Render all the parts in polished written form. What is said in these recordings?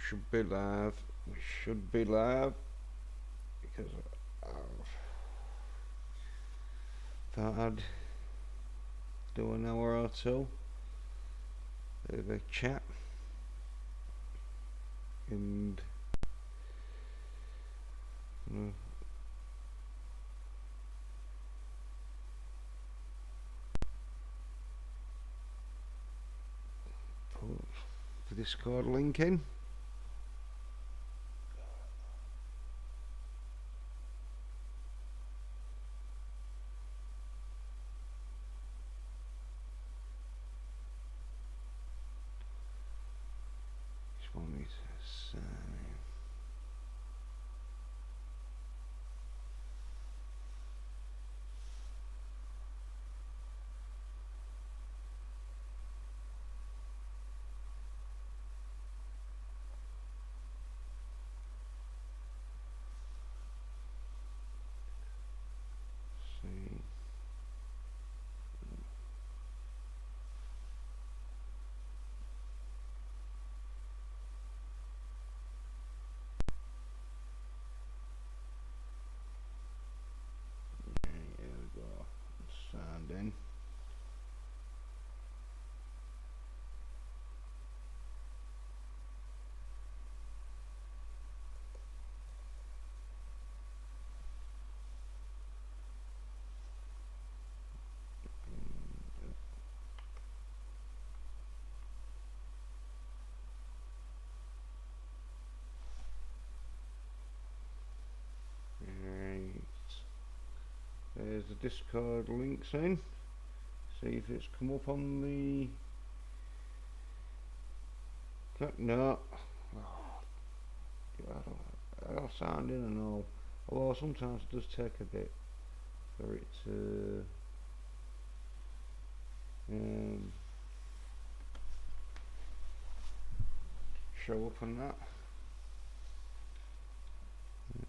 should be live. We should be live because I thought I'd do an hour or two of a chat and uh, put the Discord link in. Just want me to sign in. See. Here we go. Signed in. Right. There's the Discord links in. See if it's come up on the. No. Oh, I don't sound in and all. Although sometimes it does take a bit for it to show up on that.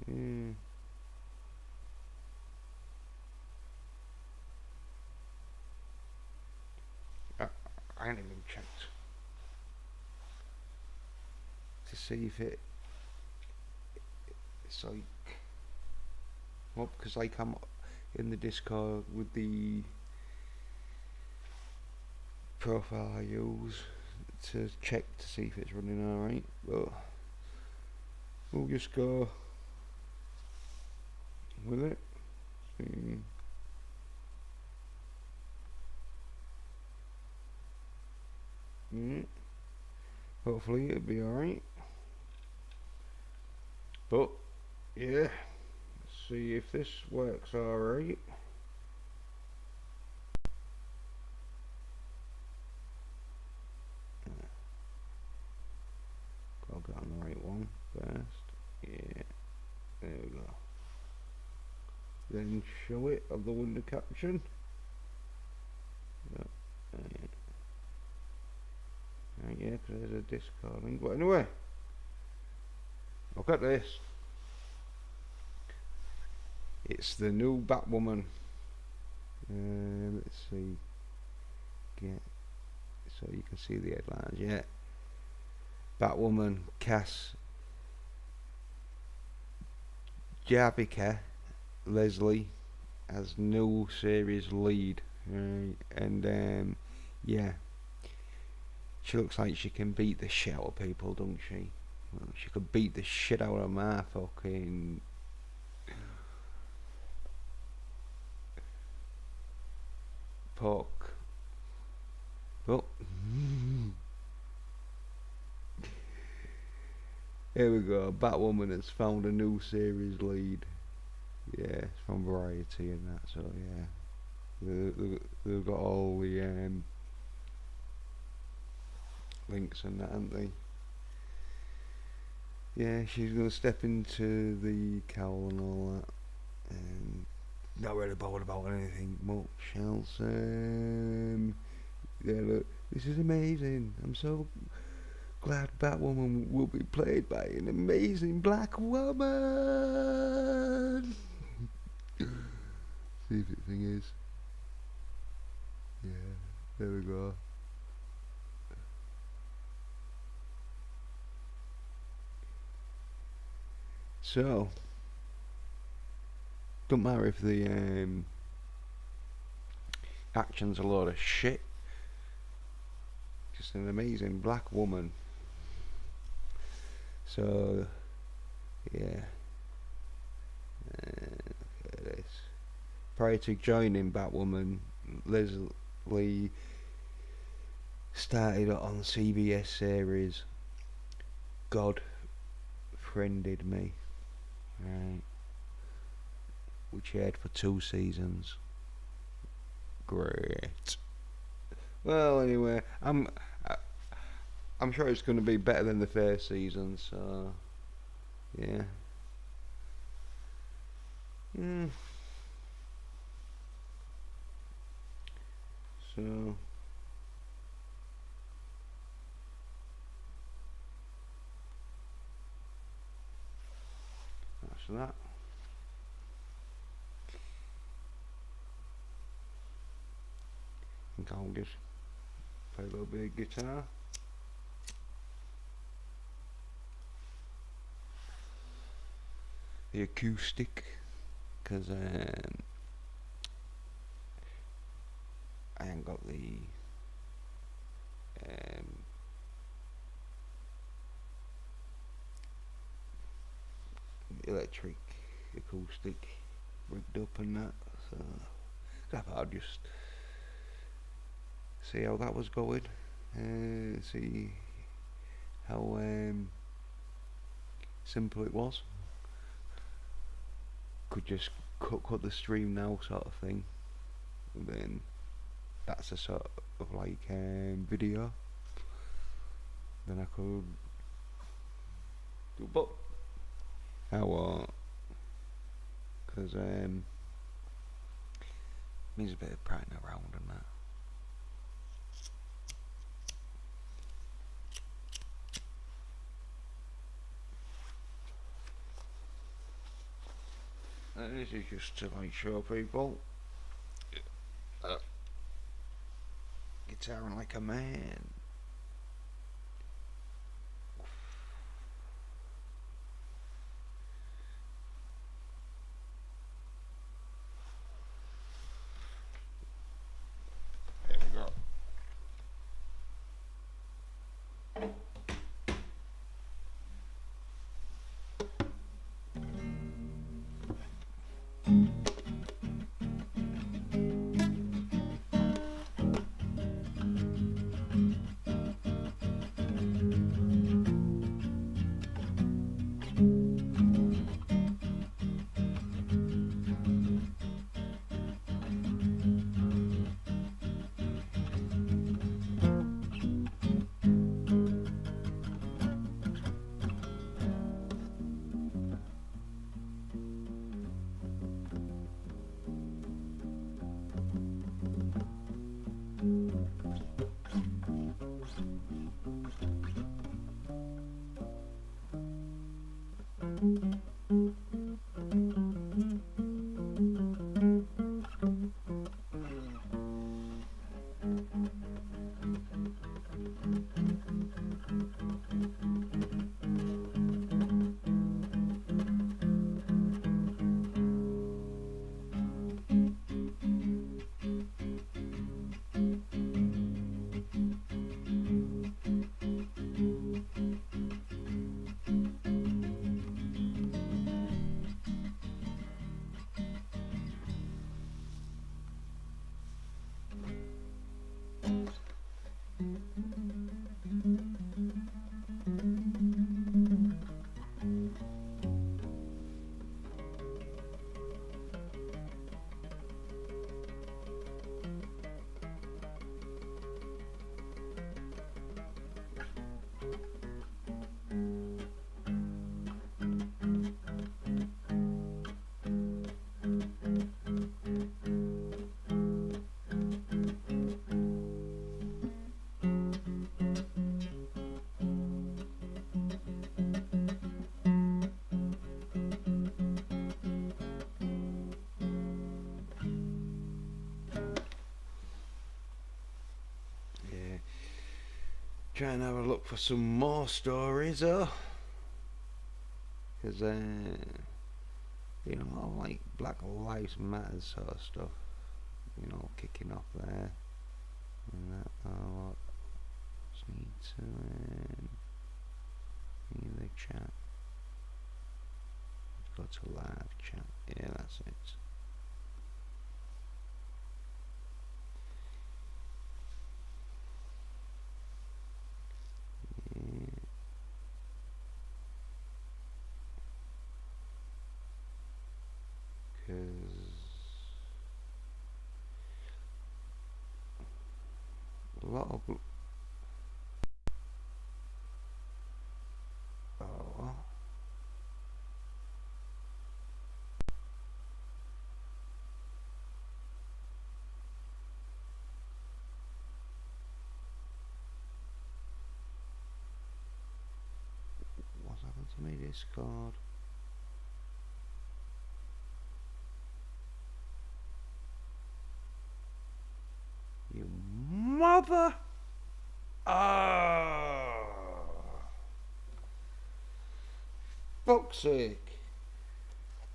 Yeah. I ain't even checked to see if it's like, well, because like I'm in the Discord with the profile I use to check to see if it's running alright, but we'll just go with it. See. Yeah. Hopefully it'll be alright. But yeah, let's see if this works alright. I'll get on the right one first. Yeah, there we go. Then show it of the window caption. Yep. Yeah, because there's a Discord link. But anyway, look at this. It's the new Batwoman. Let's see. Get so you can see the headlines. Yeah. Batwoman Cass Jabika Leslie as new series lead. And yeah. She looks like she can beat the shit out of people, don't she? Well, she could beat the shit out of my fucking pork. Oh. Here we go. Batwoman has found a new series lead. Yeah, it's from Variety and that, so yeah. They've got all the links and that, haven't they? Yeah, she's gonna step into the cowl and all that. And not really bothered about anything much else. Yeah, look, this is amazing. I'm so glad Batwoman will be played by an amazing black woman. See if the thing is. Yeah, there we go. So, don't matter if the action's a load of shit. Just an amazing black woman. So, yeah. Look at this. Prior to joining Batwoman, Leslie started on CBS series God Friended Me, right, which aired for 2 seasons. Great. Well, anyway, I'm sure it's going to be better than the first season. So, yeah. So, that's that. I think I'll just play a little bit of guitar. The acoustic, because I ain't got the electric acoustic rigged up and that, so I thought I'd just see how that was going, see how simple it was. Could just cut the stream now, sort of thing, and then that's a sort of like video. Then I could do, but I won't, because needs a bit of prying around and that. And this is just to like show people guitaring like a man. There we go. Try and have a look for some more stories though, because like Black Lives Matter sort of stuff, kicking off there. And that, just need to read the chat. Go to live chat. Yeah, that's it. Because a lot of what's happened to me Discord? You mother! Fuck's sake.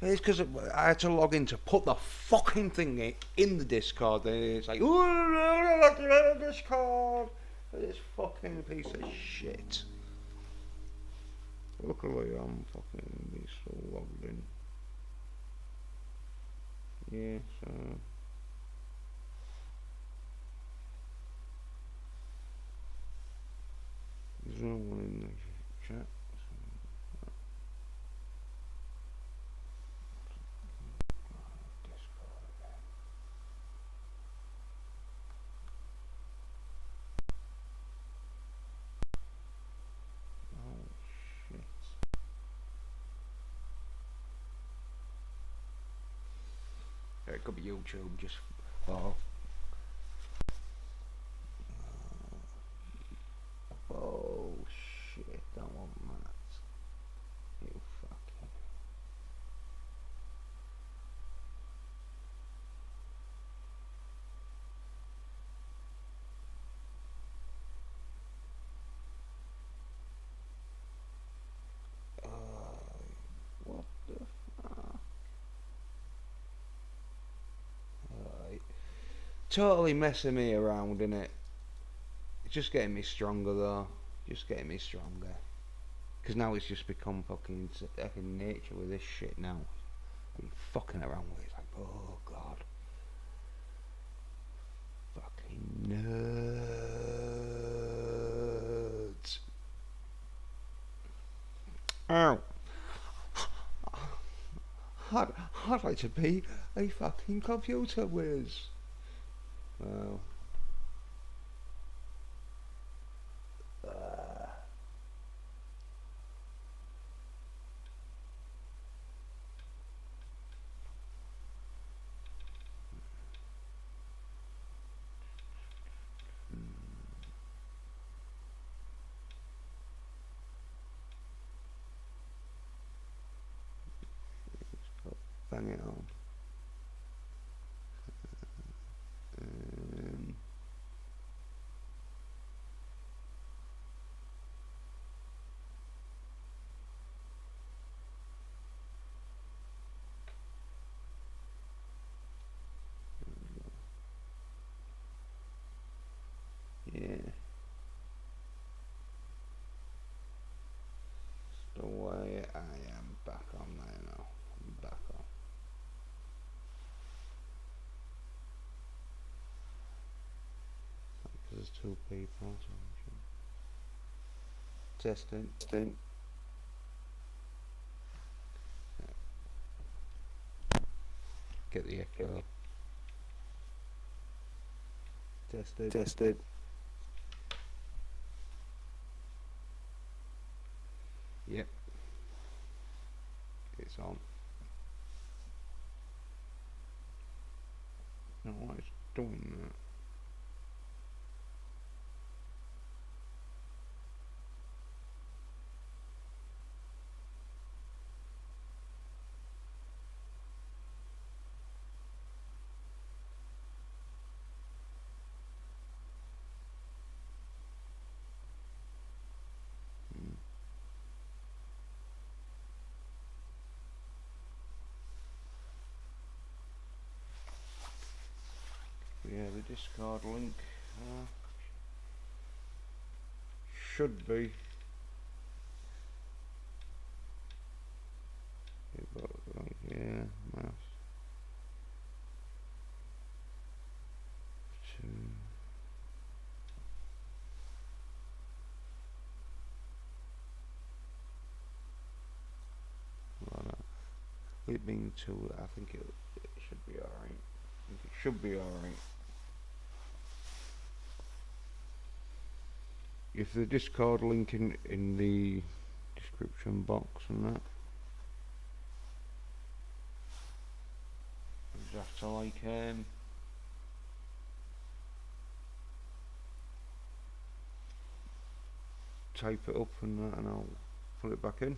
It's because I had to log in to put the fucking thing in the Discord, and it's like, oh, Discord! This fucking piece of shit. Luckily, I'm fucking still logged in. Yeah, so. There's no one in the chat. It could be YouTube, just oh shit, don't want that. You fucking. What the fuck? Totally messing me around, innit? It's just getting me stronger though. Just getting me stronger. Because now it's just become fucking nature with this shit now. Be fucking around with it. It's like, oh god. Fucking nerds. Ow. I'd like to be a fucking computer whiz. Well. Bang it on. Yeah. The way I am back on there now. I'm back on. Because there's two people. So testing. Get the echo. Tested. Yep. It's on. No, it's doing that. Discord link. Should be. Yeah, mouse. It being 2, I think it should be alright. I think it should be alright. If the Discord link in the description box and that. You just have to like type it up and that, and I'll put it back in.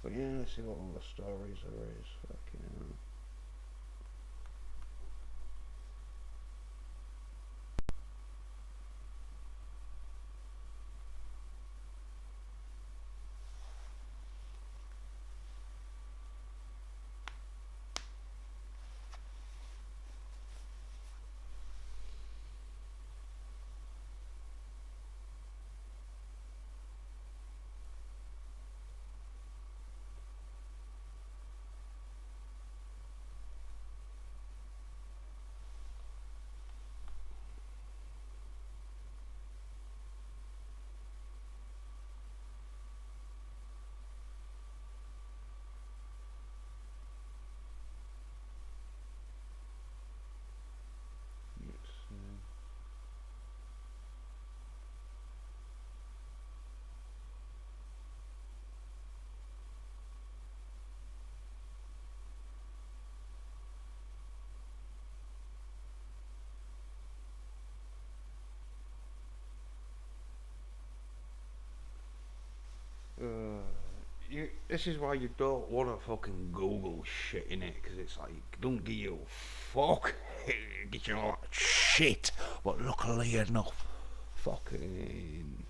But yeah, let's see what all the stories there is. Fucking hell. This is why you don't want to fucking Google shit in it, because it's like, don't give you fuck, it gives you a lot of shit, but luckily enough, fucking,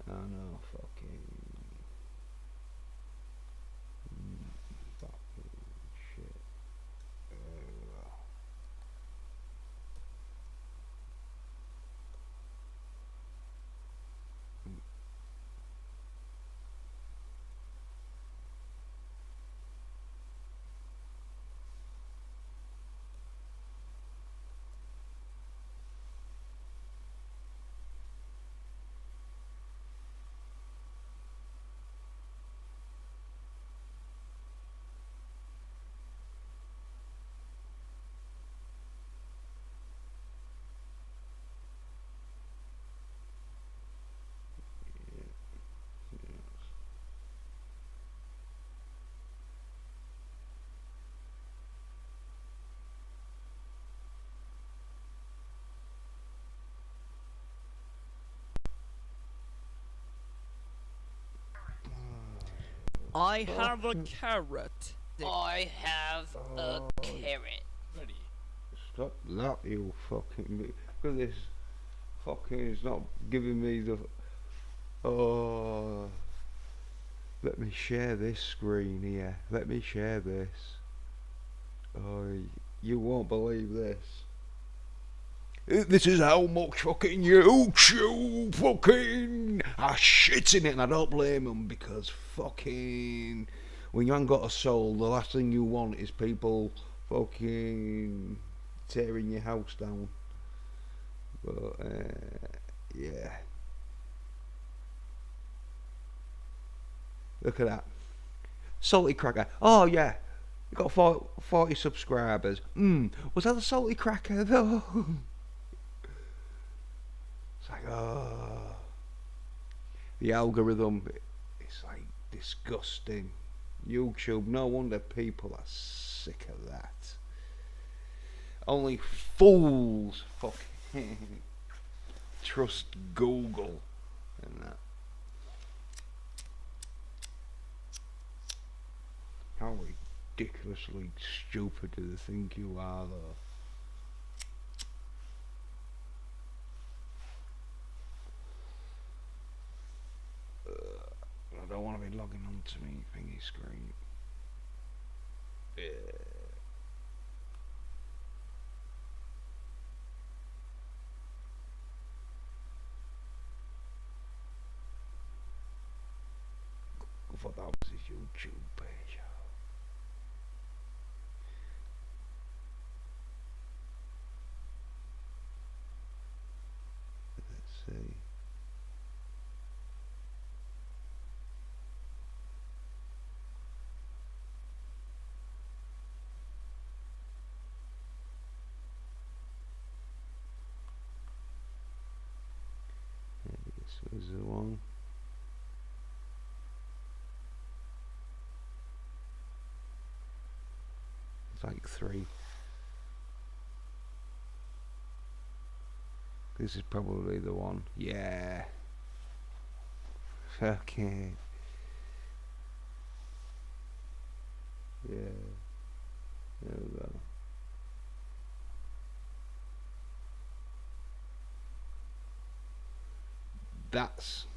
I know, fucking shit. I have a carrot. I have a carrot. Ready. Stop that, you fucking, because this fucking is not giving me the, oh, let me share this screen here, let me share this. Oh, you won't believe this. This is how much fucking YouTube fucking are shitting it, and I don't blame them, because fucking when you ain't got a soul, the last thing you want is people fucking tearing your house down. But yeah, look at that, Salty Cracker. Oh yeah, you got 40 subscribers. Was that a Salty Cracker though? It's like, oh, the algorithm, it's like disgusting. YouTube, no wonder people are sick of that. Only fools fucking trust Google and that. How ridiculously stupid do they think you are, though? I don't want to be logging onto me thingy screen. thought that was his YouTube page. Let's see. This was the one. It's like 3. This is probably the one. Yeah. Okay. Yeah. There we go. That's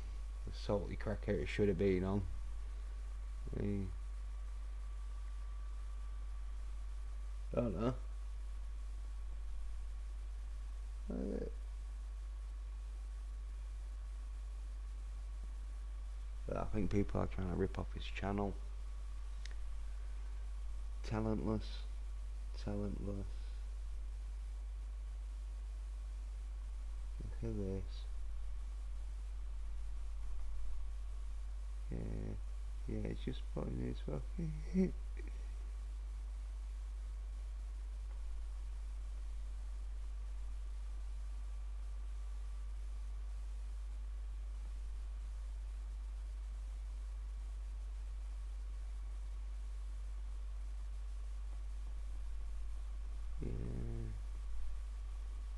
the salty cracker it should have been on. I don't know. But I think people are trying to rip off his channel. Talentless. Talentless. Look at this. Yeah, it's just putting his fucking yeah.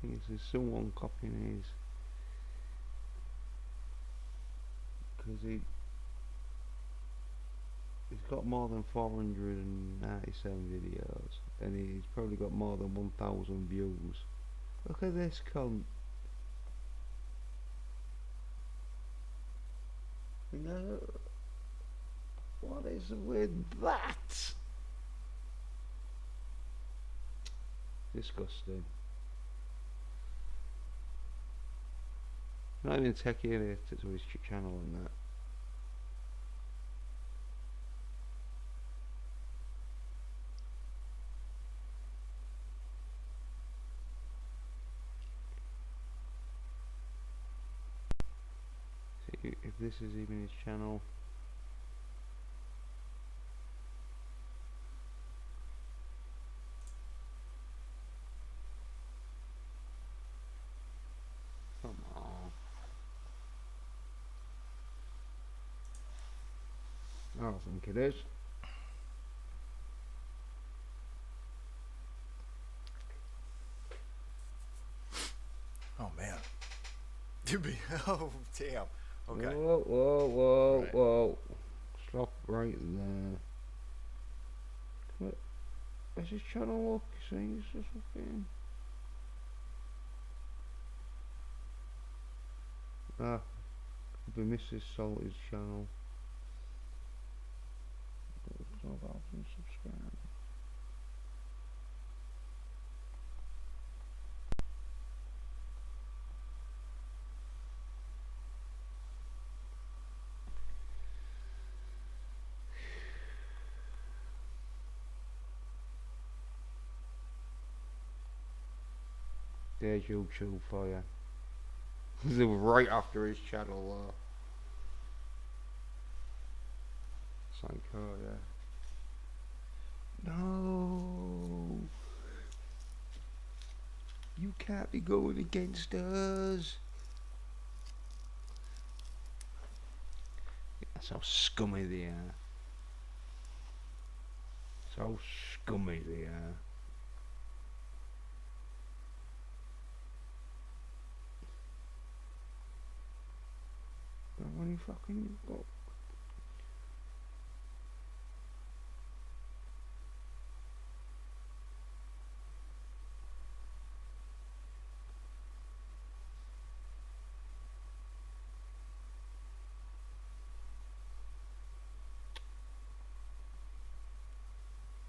I think there's someone copying his, because he's got more than 497 videos, and he's probably got more than 1,000 views. Look at this cunt. You know, what is with that? Disgusting. Not even taking it to his channel and that. See if this is even his channel. Come on. I don't think it is. Oh man. You be oh damn. Okay. Whoa, Right. whoa. Stop right there. What? Where's his channel look? See, it's just fucking. Ah, could be Mrs. Salty's channel. 12,000 subscribers. There's YouTube for you. They were right after his channel. Psycho, yeah. No, you can't be going against us. That's how scummy they are. So scummy they are. But when you fucking go.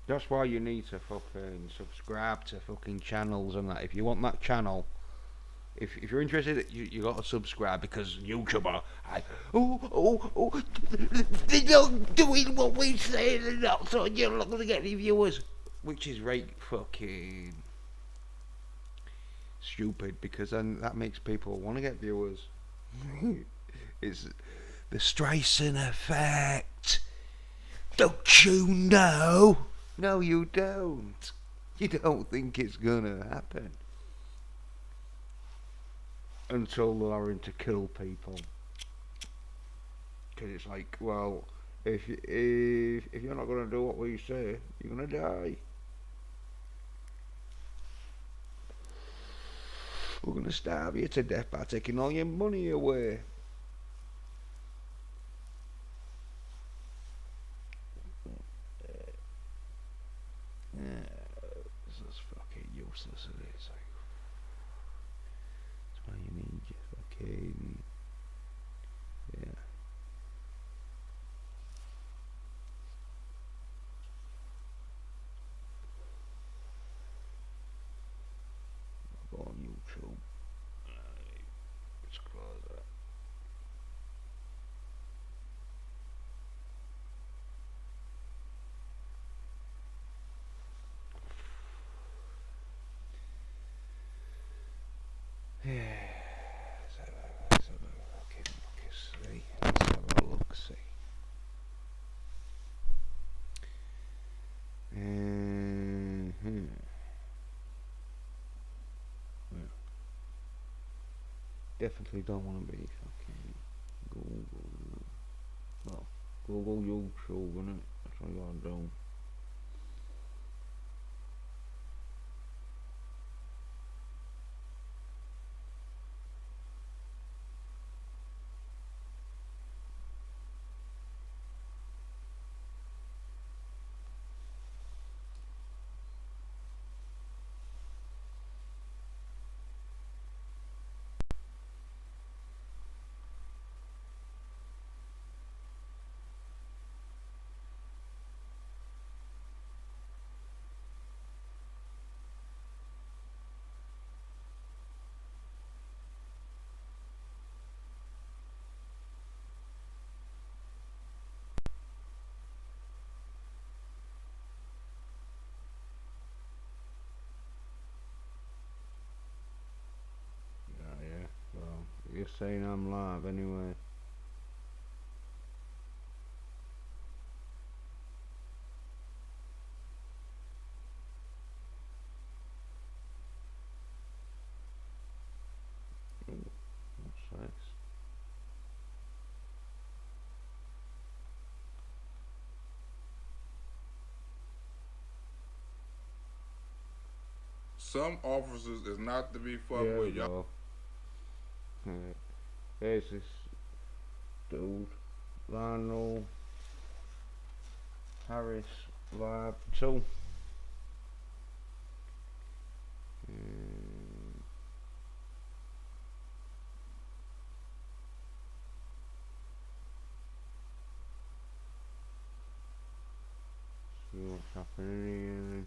That's why you need to fucking subscribe to fucking channels and that. If you want that channel, If you're interested, you got to subscribe because YouTuber, they don't doing what we say, and not so you're not gonna get any viewers, which is right fucking stupid because then that makes people want to get viewers. It's the Streisand effect. Don't you know? No, you don't. You don't think it's gonna happen until they're having to kill people. Because it's like, well, if you're not gonna do what we say, you're gonna die. We're gonna starve you to death by taking all your money away. This is fucking useless. It is. That's why you need your fucking I'll go on YouTube. Let's close that. Let's have a fucking look-see. Let's have a look-see. Well, definitely don't want to be fucking Google. Well, Google YouTube, innit? That's what I gotta do. Yeah. Well, you're saying I'm live anyway. What's this? Some officers is not to be fucked with, y'all. Alright. There's this dude, Lionel Harris Vibe 2. See what's happening here.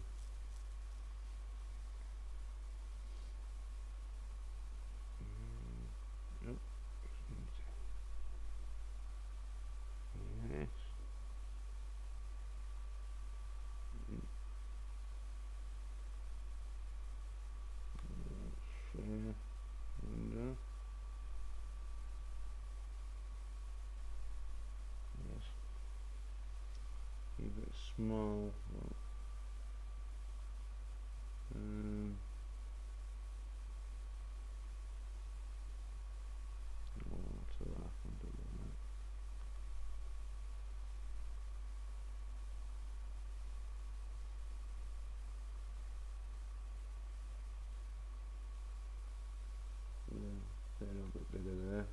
Yep. Yes. Share window. Yes. Keep it small. So I can do that. Yeah, say a little bit bigger there.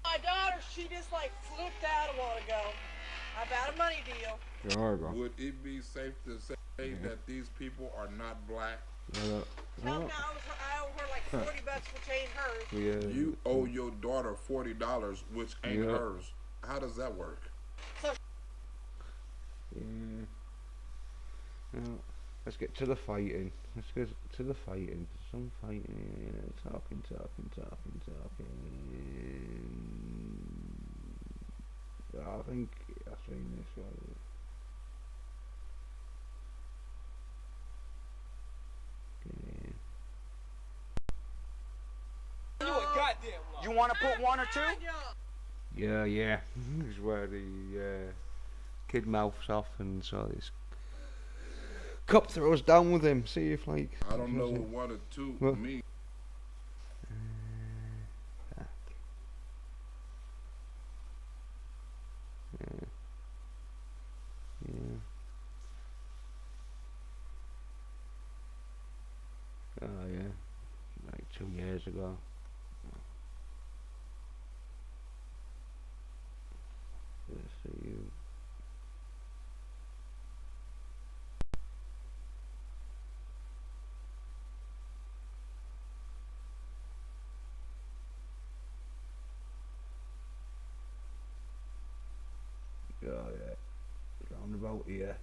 My daughter, she just like flipped out a while ago about a money deal. There we go. Would it be safe to say that these people are not black? Tell me I owe her like $40 for chain hers. Yeah. You owe your daughter $40, which ain't Yeah. hers. How does that work? Yeah. No, let's get to the fighting. Let's get to the fighting. Some fighting. Yeah, talking. I think I've seen this one. You want to put one or two? Yeah. This is where the kid mouths off and so this cop throws down with him. See if like. I don't know what a two Well- means. Fuck. Yeah. Oh yeah, like 2 years ago. Let's see you. Oh yeah, round about here.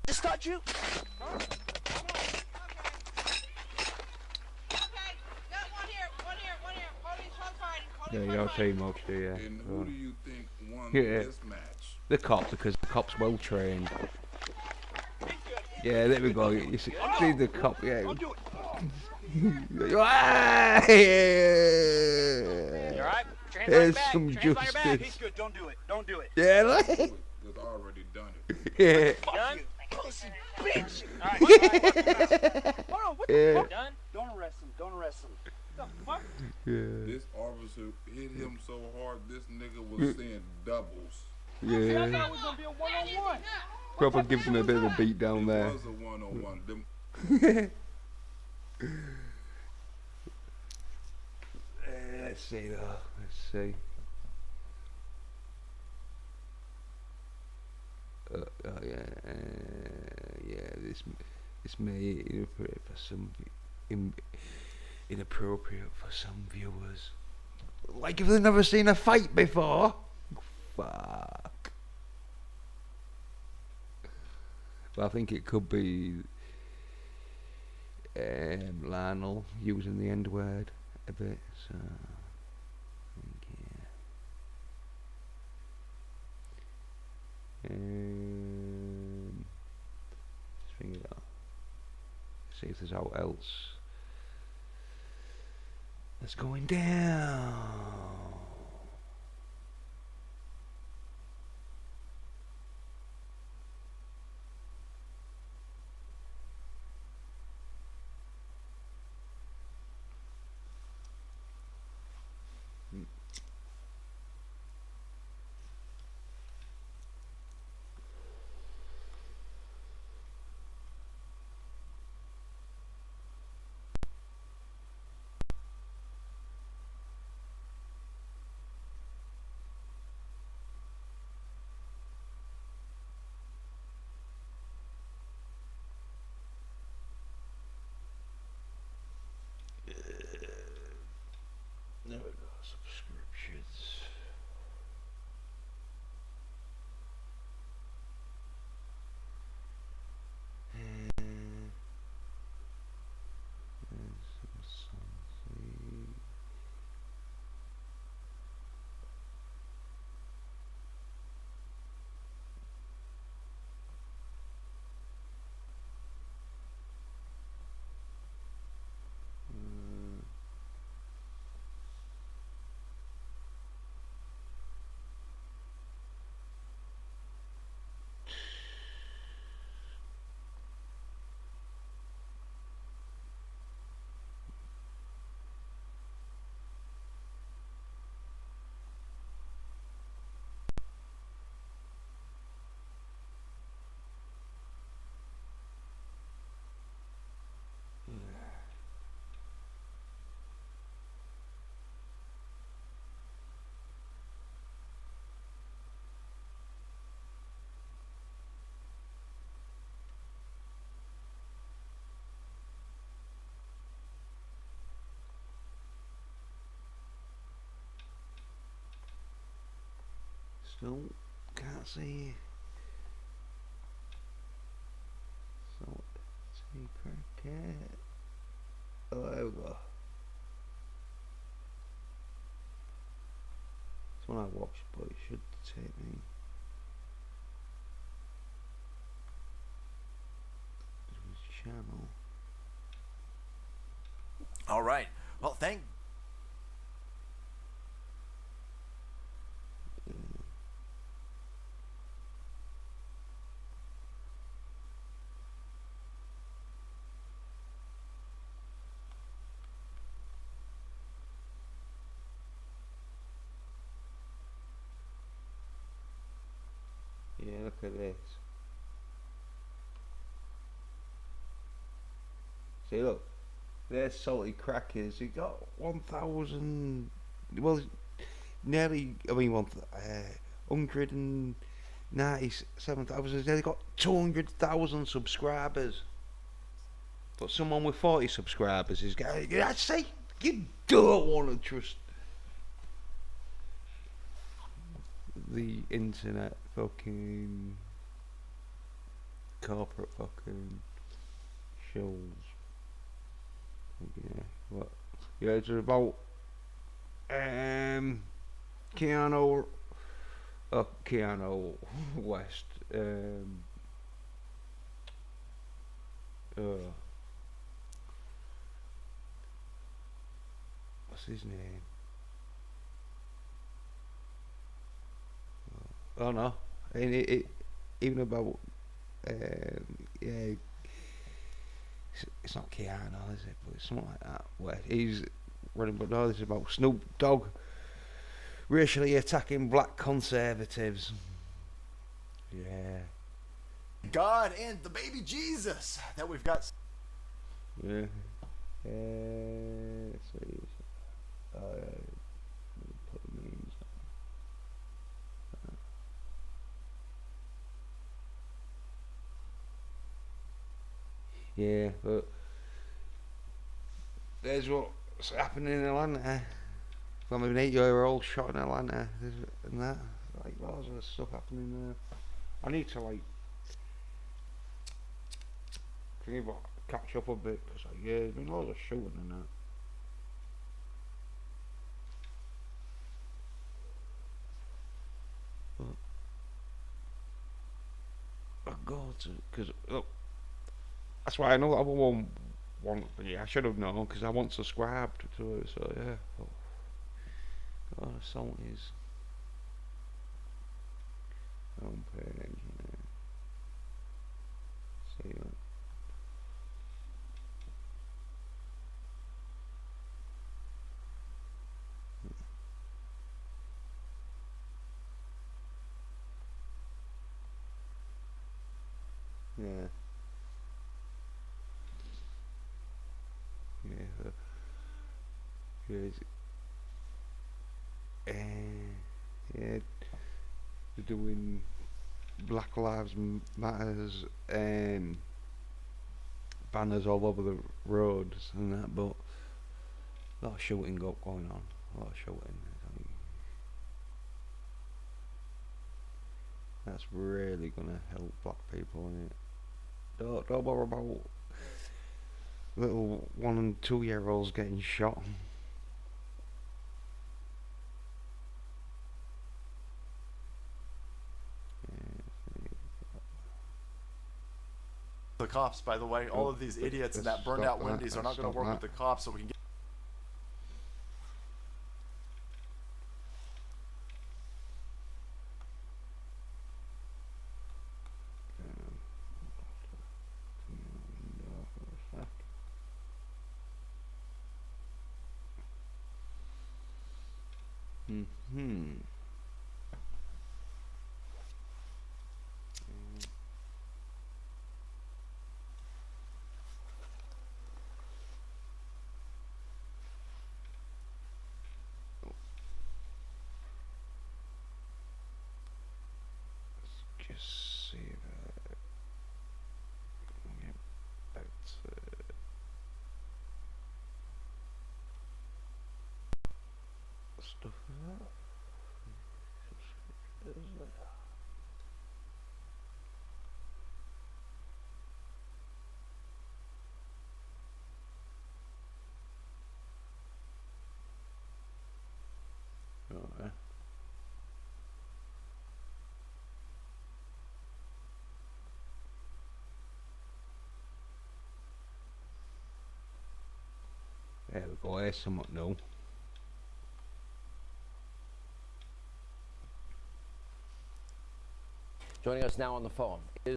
Just touch you. Okay, got one here. Pony's hog fighting. Yeah, you Pony's don't hog see fighting. much, do you? And who do you think won Yeah. this match? The cop, because the cop's well trained. Yeah, there we go. You see the cop, yeah. Don't do it. Ah, You yeah. all right? Put your hands on your There's back. some Put your hands on your back. justice. He's good. Don't do it. Don't do it. Yeah, like, It's already done it. yeah. Done? Pussy bitch. All right. Hold on. What Yeah. the fuck? Done? Don't arrest him. Don't arrest him. The fuck? Yeah. This officer hit him so hard, this nigga was seeing doubles. I Yeah. thought it was gonna be a one-on-one. Proper gives him a bit of a beat down It there. was a one-on-one. Them Let's see though. Let's see. Oh yeah, yeah. This may inappropriate for some, inappropriate for some viewers. Like if they've never seen a fight before. Fuck. But I think it could be Lionel using the N word a bit. So. I think, yeah. Let's bring it up. See if there's out else that's going down. No, can't see. So, see cricket. Oh, there we go. It's one I watched, but it should take me. Channel. All right. Well, thank. Yeah, look at this. See, look, there's salty crackers. He got 1,000. Well, nearly. I mean, 197,000. He's nearly got 200,000 subscribers. But someone with 40 subscribers is going. I say you don't want to trust the internet fucking corporate fucking shows. Yeah, what? Yeah, it's about Keanu West. What's his name? Oh no, and it even about yeah, it's not Keanu, is it? But it's something like that. Where he's running, but no, this is about Snoop Dogg racially attacking black conservatives. Yeah. God and the baby Jesus that we've got. Yeah. Let's see. Put the names down. Yeah, but there's what's happening in Atlanta. From an 8-year-old shot in Atlanta and that. Like, lots of stuff happening there. I need to, like, catch up a bit, because, like, yeah, there's been loads of shooting and that. But I go to, because, look, that's why I know that I won't want, yeah, I should have known, because I want subscribed to it, so, yeah. But, God, the song is homepage. See that. Yeah. Yeah. Yeah. They're doing Black Lives Matters banners all over the roads and that, but a lot of shooting going on. A lot of shooting. That's really gonna help black people in it. Don't worry about little 1 and 2 year olds getting shot. The cops, by the way, all of these idiots in that burned out Wendy's are not going to work with the cops, so we can get. Just see that. Get back to stuff like that. There we go, here's somewhat new. Joining us now on the phone is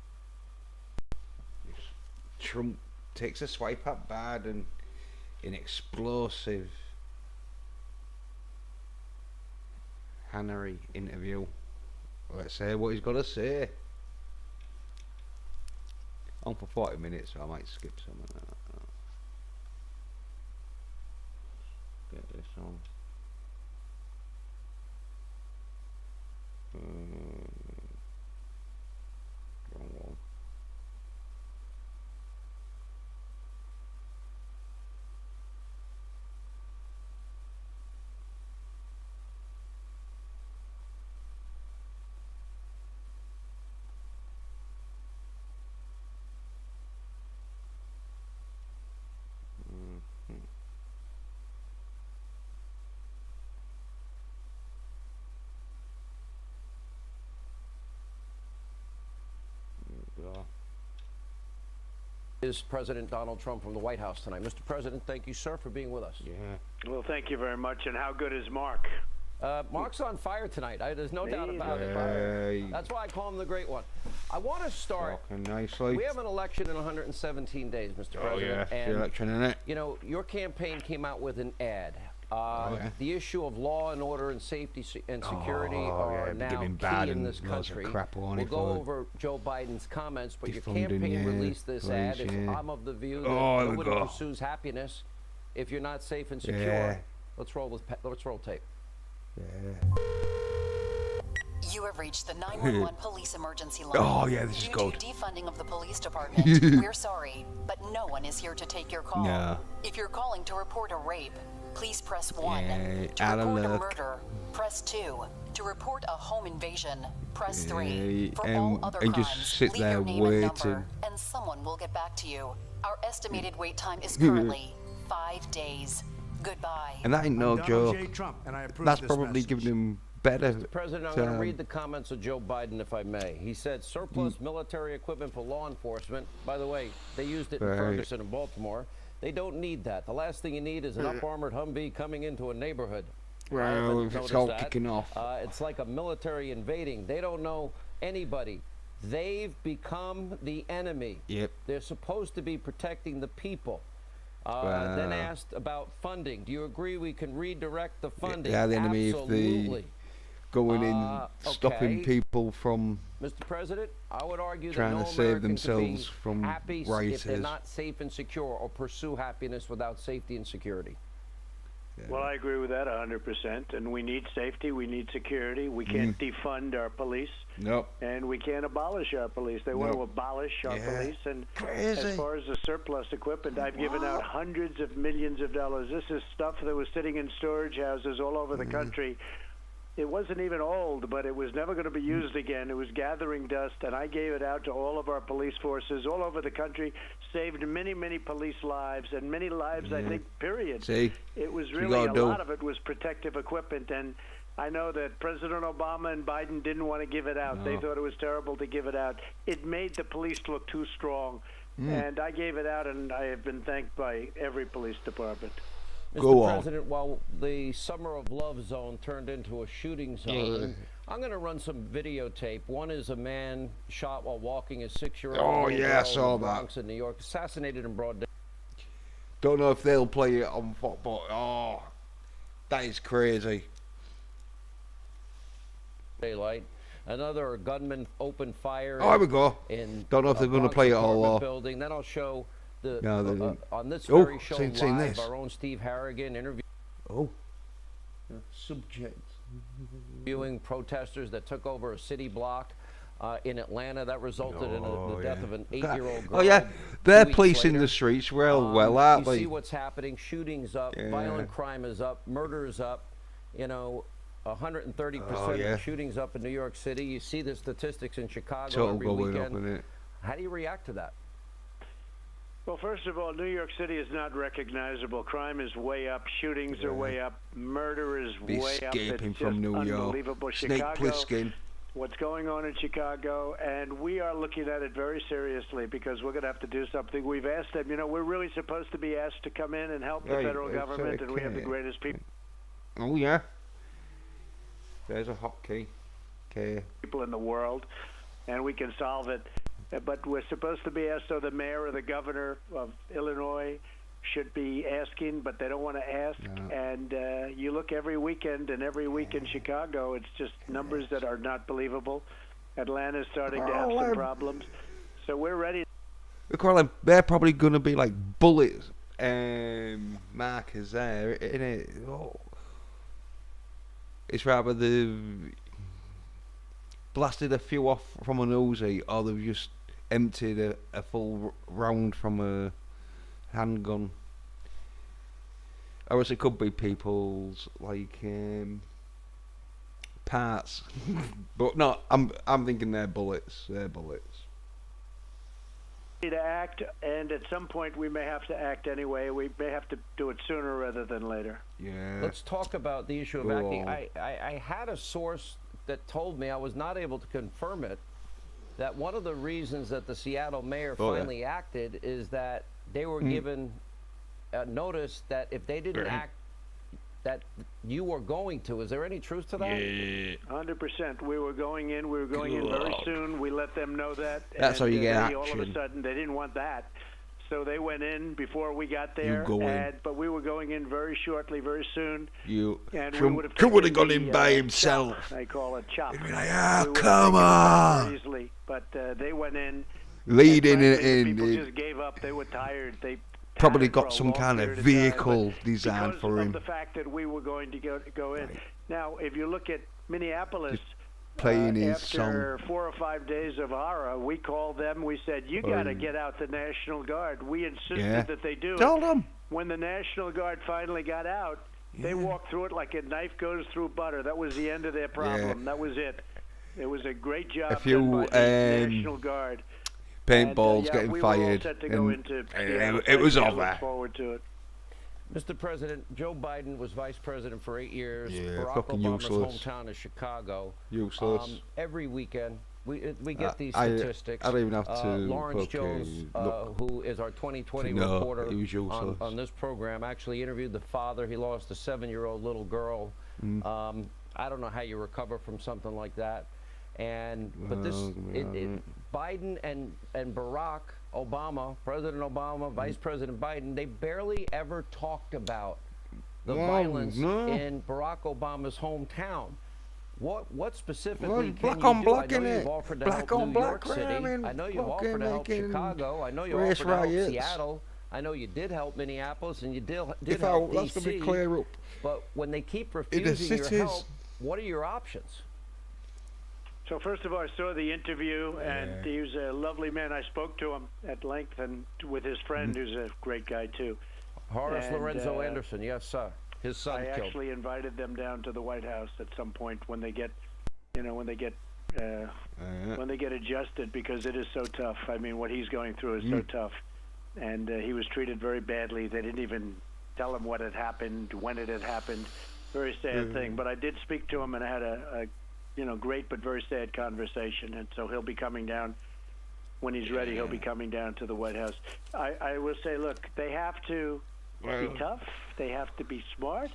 Trump takes a swipe at Biden in explosive Hannary interview. Let's hear what he's got to say. On for 40 minutes, so I might skip some of that. Get this on. Wrong one. is President Donald Trump from the White House tonight. Mr. President, thank you, sir, for being with us. Yeah. Well, thank you very much. And how good is Mark? Mark's on fire tonight. There's no doubt about it. That's why I call him the Great One. I want to start. Nicely. We have an election in 117 days, Mr. President. Oh, yeah. And, the election, innit? you know, your campaign came out with an ad. The issue of law and order and safety and security are now key in this country. We'll go over Joe Biden's comments, but your campaign released this ad. I'm of the view that nobody pursues happiness if you're not safe and secure. Yeah. Let's roll tape. Yeah. You have reached the 911 police emergency line. Oh, yeah, this is good. Due to defunding of the police department, we're sorry, but no one is here to take your call. No. If you're calling to report a rape, please press 1. Yeah, to report a murder, press 2. To report a home invasion, press 3. For all other crimes, just sit leave there your name waiting. and number, and someone will get back to you. Our estimated wait time is currently 5 days. Goodbye. And that ain't no joke. Trump, and I approve That's this probably message. giving him better. Mr. President, I'm going to read the comments of Joe Biden, if I may. He said, surplus military equipment for law enforcement. By the way, they used it in Ferguson and Baltimore. They don't need that. The last thing you need is an up-armored Humvee coming into a neighborhood. Well, if it's all kicking off. It's like a military invading. They don't know anybody. They've become the enemy. Yep. They're supposed to be protecting the people. Then asked about funding. Do you agree we can redirect the funding? Yeah, the enemy Absolutely. if they going in, stopping people from Mr. President, I would argue trying that no to save American themselves can be from happy rioters. if they're not safe and secure, or pursue happiness without safety and security. Well, I agree with that 100%. And we need safety. We need security. We can't defund our police. Nope. And we can't abolish our police. They want to abolish our police. And as far as the surplus equipment, I've given out hundreds of millions of dollars. This is stuff that was sitting in storage houses all over the country. It wasn't even old, but it was never going to be used again. It was gathering dust, and I gave it out to all of our police forces all over the country, saved many, many police lives, and many lives, I think, period. See? It was really, a lot of it was protective equipment, and I know that President Obama and Biden didn't want to give it out. They thought it was terrible to give it out. It made the police look too strong, and I gave it out, and I have been thanked by every police department. Mr. President, while the Summer of Love zone turned into a shooting zone, I'm going to run some videotape. One is a man shot while walking a 6-year-old Oh, yeah, I saw in the Bronx in New York, assassinated in broad day. Don't know if they'll play it on football. That is crazy. Daylight. Another gunman opened fire. Here we go. Don't know if they're going to play it all. Building. Then I'll show the on this Oh, very show seen live, this. our own Steve Harrigan interviewing protesters that took over a city block in Atlanta. That resulted in the death of an 8-year-old girl. Oh yeah, they're 2 weeks policing later. the streets well, aren't You they? see what's happening. Shootings up, violent crime is up, murder is up. 130% of shootings up in New York City. You see the statistics in Chicago Total every going weekend. up, innit? How do you react to that? Well, first of all, New York City is not recognizable. Crime is way up. Shootings are way up. Murder is way up. Escaping It's from just New York. unbelievable. Snake Chicago, Plissken. what's going on in Chicago, and we are looking at it very seriously because we're going to have to do something. We've asked them, we're really supposed to be asked to come in and help the federal government, and we have the greatest people. Oh, yeah. There's a hotkey. Okay. People in the world, and we can solve it. But we're supposed to be asked, so the mayor or the governor of Illinois should be asking, but they don't want to ask. No. And you look every weekend, and every week in Chicago, it's just numbers that are not believable. Atlanta's starting to have some problems. So we're ready. They're probably going to be like bullets markers there, isn't it? Oh. It's rather they've blasted a few off from an Uzi, or they've just emptied a full round from a handgun. Or else it could be people's like parts. But no, I'm thinking they're bullets. They're bullets. To act, and at some point we may have to act anyway. We may have to do it sooner rather than later. Yeah. Let's talk about the issue of acting. I had a source that told me, I was not able to confirm it, that one of the reasons that the Seattle mayor finally acted is that they were given notice that if they didn't act, that you were going to. Is there any truth to that? Yeah. 100%. We were going in very soon. We let them know that. That's how you get action. All of a sudden, they didn't want that. So they went in before we got there. But we were going in very shortly, very soon. Trump would have gone in by himself. They call it chop. Like, come on. Easily. But they went in. Leading it in. People just gave up. They were tired. They probably got some kind of vehicle designed for him. Because of the fact that we were going to go in. Now, if you look at Minneapolis, playing his after song. 4 or 5 days of horror, we called them. We said, you got to get out the National Guard. We insisted that they do. Tell them. When the National Guard finally got out, they walked through it like a knife goes through butter. That was the end of their problem. That was it. It was a great job done by the National Guard. Paintballs getting fired. It was over. Look forward to it. Mr. President, Joe Biden was vice president for 8 years. Yeah, Barack Obama's hometown is Chicago. Useless. Every weekend, we get these statistics. I don't even have to. Lawrence Jones, who is our 2020 reporter on this program, actually interviewed the father. He lost a 7-year-old little girl. I don't know how you recover from something like that. But Biden and Barack Obama, President Obama, Vice President Biden, they barely ever talked about the violence in Barack Obama's hometown. What specifically can you do? I know you've offered to help New York City. I know you've offered to help Chicago. I know you offered to help Seattle. I know you did help Minneapolis, and you did help DC. That's going to be clear up. But when they keep refusing your help, what are your options? So first of all, I saw the interview, and he was a lovely man. I spoke to him at length, and with his friend, who's a great guy too. Horace Lorenzo Anderson, yes, sir. His son killed. I actually invited them down to the White House at some point when they get, when they get adjusted, because it is so tough. I mean, what he's going through is so tough, and he was treated very badly. They didn't even tell him what had happened, when it had happened. Very sad thing. But I did speak to him, and I had a great but very sad conversation. And so he'll be coming down when he's ready. He'll be coming down to the White House. I will say, look, they have to be tough. They have to be smart.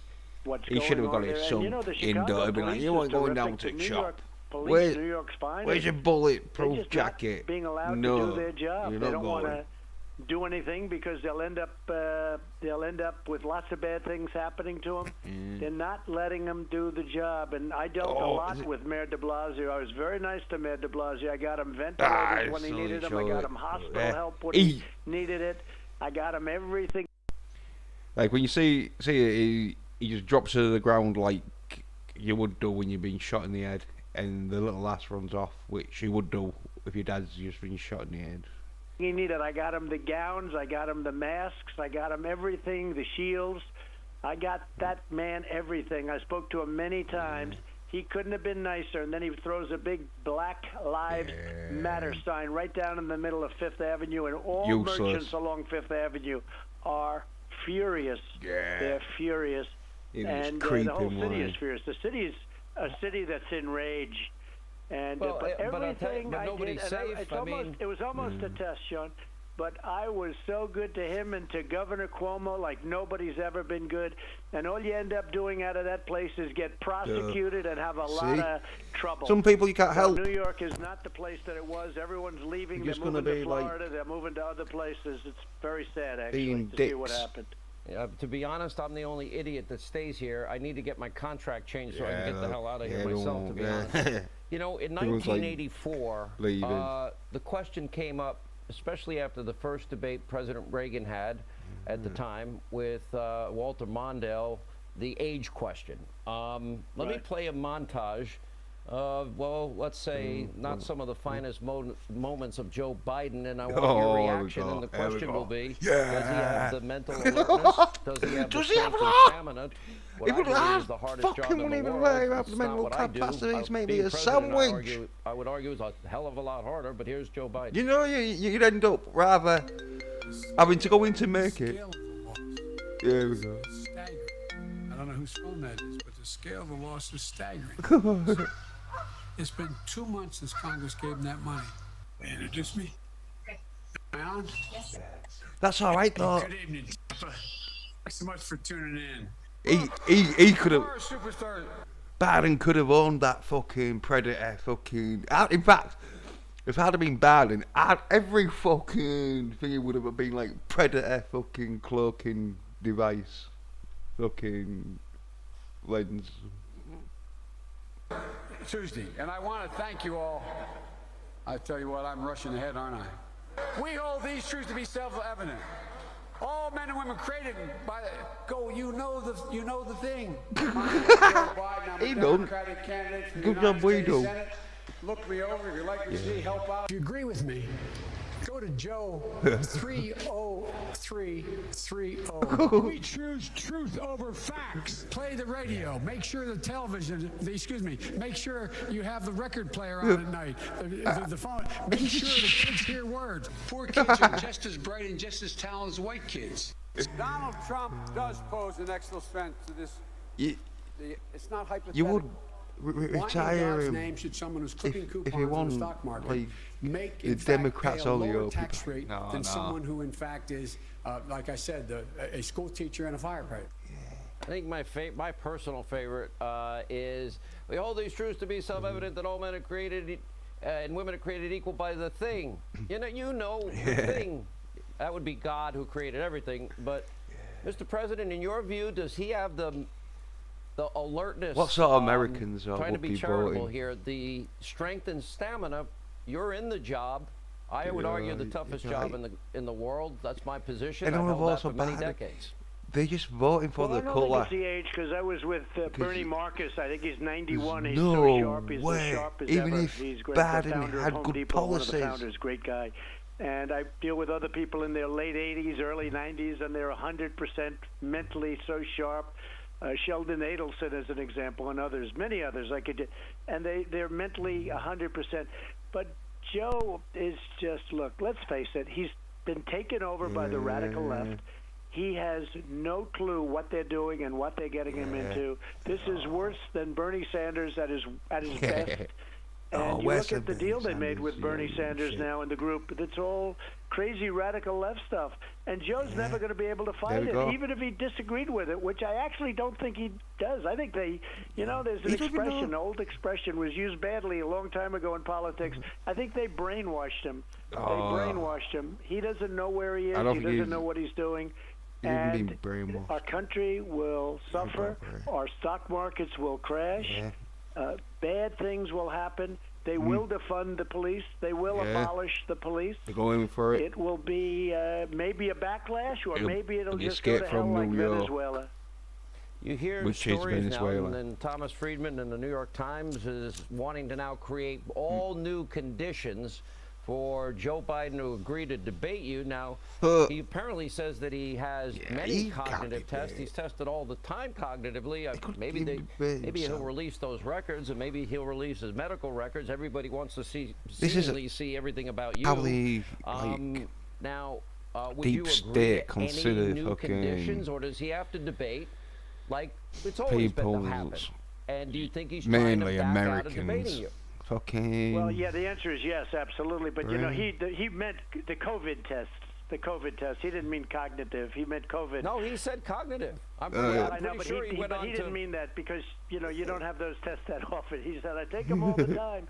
He should have got his son indoor. He'd be like, you weren't going down to the shop. New York's fine. Where's your bulletproof jacket? Being allowed to do their job. They don't want to do anything because they'll end up with lots of bad things happening to them. They're not letting them do the job, and I dealt a lot with Mayor de Blasio. I was very nice to Mayor de Blasio. I got him ventilators when he needed them. I got him hospital help when he needed it. I got him everything. Like when you see it, he just drops to the ground like you would do when you're being shot in the head, and the little lass runs off, which you would do if your dad's just been shot in the head. He needed. I got him the gowns, I got him the masks, I got him everything, the shields. I got that man everything. I spoke to him many times. He couldn't have been nicer. And then he throws a big Black Lives Matter sign right down in the middle of Fifth Avenue, and all merchants along Fifth Avenue are furious. They're furious. And the whole city is furious. The city is a city that's enraged. And Well, but but everything I nobody's did, safe. it was almost a test, Sean. But I was so good to him and to Governor Cuomo like nobody's ever been good. And all you end up doing out of that place is get prosecuted and have a lot of trouble. Some people you can't help. New York is not the place that it was. Everyone's leaving. You're They're just gonna moving to be like Florida. They're moving to other places. It's very sad, actually, being to see what dicks. happened. To be honest, I'm the only idiot that stays here. I need to get my contract changed so I can get the hell out of here myself, to be honest. You know, in Everyone's like 1984, the question came up, especially after the first debate President Reagan had at the time with Walter Mondale, the age question. Let me play a montage of, well, let's say, not some of the finest moments of Joe Biden, and I want your reaction, and the question will be, does he have the mental alertness? Does he have the strength and stamina? What I believe is the hardest job in the world. It's not what I do. Being president, I would argue is a hell of a lot harder, but here's Joe Biden. You know, you'd end up rather having to go in to make it. There we go. I don't know whose phone that is, but the scale of the loss is staggering. It's been 2 months since Congress gave him that money. They introduced me. Am I on? Yes. That's all right, though. Good evening, Tampa. Thanks so much for tuning in. He could have. Biden could have owned that fucking Predator fucking. In fact, if it had been Biden, every fucking thing would have been like Predator fucking cloaking device, fucking lens. Tuesday, and I want to thank you all. I tell you what, I'm rushing ahead, aren't I? We hold these truths to be self-evident. All men and women created by you know the thing. He don't. Good job, we do. Look me over if you like to see, help out. If you agree with me, go to Joe 30330. We choose truth over facts. Play the radio. Make sure the television, make sure you have the record player on at night. The phone. Make sure the kids hear words. Poor kids are just as bright and just as talented as white kids. Donald Trump does pose an excellent threat to this. It's not hypothetical. You would retire him if you want, like, the Democrats all the tax rate than someone who in fact is, like I said, a school teacher and a firefighter. I think my personal favorite is, we hold these truths to be self-evident that all men are created and women are created equal by the thing. You know the thing. That would be God who created everything. But, Mr. President, in your view, does he have the alertness? What sort of Americans are trying to would be charitable voting here? The strength and stamina. You're in the job. I would argue the toughest job in the world. That's my position. And I've held that also for many decades. They're just voting for the I don't think it's the age, because I was with Bernie Marcus. I think he's 91. He's so sharp. He's as sharp as Even ever. if He's great. Biden Founder of had Home good Depot, policies. one of the founders, great guy. And I deal with other people in their late 80s, early 90s, and they're 100% mentally so sharp. Sheldon Adelson as an example, and others, many others I could, and they're mentally 100%. But Joe is just, look, let's face it, he's been taken over by the radical left. He has no clue what they're doing and what they're getting him into. This is worse than Bernie Sanders at his best. And you look at the deal they made with Bernie Sanders now and the group. It's all crazy radical left stuff. And Joe's never going to be able to fight it, even if he disagreed with it, which I actually don't think he does. I think there's an expression, an old expression, was used badly a long time ago in politics. I think they brainwashed him. They brainwashed him. He doesn't know where he is. He doesn't know what he's doing. And our country will suffer. Our stock markets will crash. Bad things will happen. They will defund the police. They will abolish the police. They're going for it. It will be maybe a backlash, or maybe it'll just go to hell like Venezuela. You hear stories now, and Thomas Friedman in the New York Times is wanting to now create all new conditions for Joe Biden to agree to debate you. Now, he apparently says that he has many cognitive tests. He's tested all the time cognitively. Maybe he'll release those records, and maybe he'll release his medical records. Everybody wants to see everything about you. Now, would you agree to any new conditions, or does he have to debate like it's always been to happen? And do you think he's trying to back out of debating you? Fucking. Well, yeah, the answer is yes, absolutely. But you know, he meant the COVID test. The COVID test. He didn't mean cognitive. He meant COVID. No, he said cognitive. I'm I know, pretty but sure he didn't mean that because you know you don't have those tests that often. He said I take them all the time.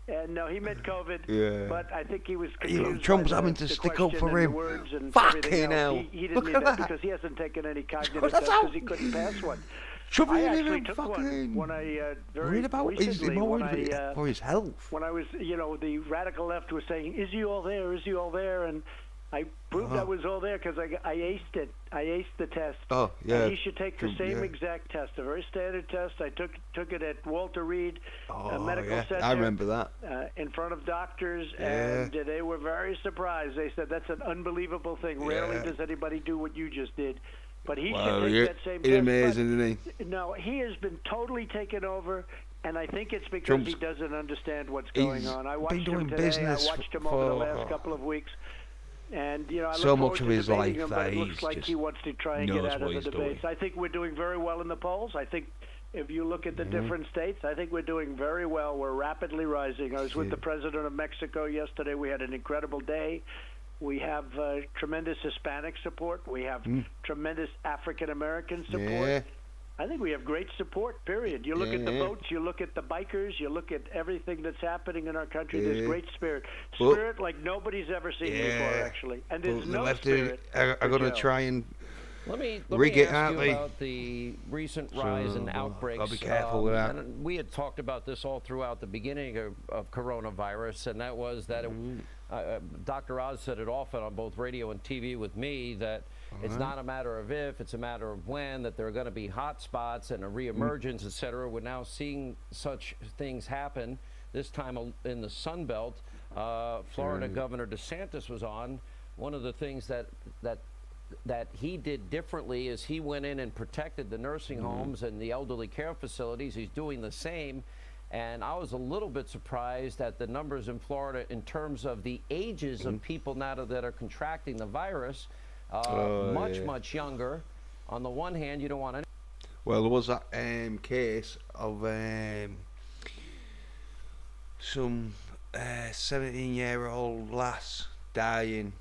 And no, he meant COVID. Yeah. But I think he was You know, confused Trump's by having to the stick up for question and him. the words and Fucking everything else. hell. He didn't Look mean at that that. because he hasn't taken any cognitive That's tests how- because he couldn't pass one. Trump I ain't actually even took fucking one when I very worried about he's recently more when worried I for his health. when I was, you know, the radical left was saying, "Is he all there? Is he all there?" And I proved I was all there because I aced it. I aced the test. Oh, yeah. And he should take the True, same yeah. exact test, a very standard test. I took it at Walter Reed Medical yeah. Center. I remember that. In front of doctors, Yeah. and they were very surprised. They said that's an unbelievable thing. Rarely does anybody do what you just did. But he should take that same He's test. amazing, isn't he? No, he has been totally taken over, and I think it's because Trump's- he doesn't understand what's going on. I watched been doing him today. business I watched him over the for- last couple of weeks, and you know, I So look much forward of to his debating life him, but that it looks he's like just he wants to try and get knows out what of he's the debates. doing. I think we're doing very well in the polls. I think if you look at the different states, I think we're doing very well. We're rapidly rising. I was with the president of Mexico yesterday. We had an incredible day. We have tremendous Hispanic support. We have tremendous African American support. Yeah. I think we have great support, period. You look at the Yeah. boats, you look at the bikers, you look at everything that's happening in our country. There's Yeah. great spirit. Well- Spirit like nobody's ever seen before, Yeah. actually. And But there's the no left spirit. are for going to Joe. try and Let me rig it, ask aren't you they? about the recent rise in outbreaks. Gotta be careful with that. And we had talked about this all throughout the beginning of coronavirus, and that was that Dr. Oz said it often on both radio and TV with me that it's not a matter of if, it's a matter of when, that there are going to be hot spots and a reemergence, et cetera. We're now seeing such things happen, this time in the Sun Belt. Florida Governor DeSantis was on. One of the things that he did differently is he went in and protected the nursing homes and the elderly care facilities. He's doing the same. And I was a little bit surprised at the numbers in Florida in terms of the ages of people now that are contracting the virus. Much younger. On the one hand, you don't want any. Well, there was that case of some 17-year-old lass dying,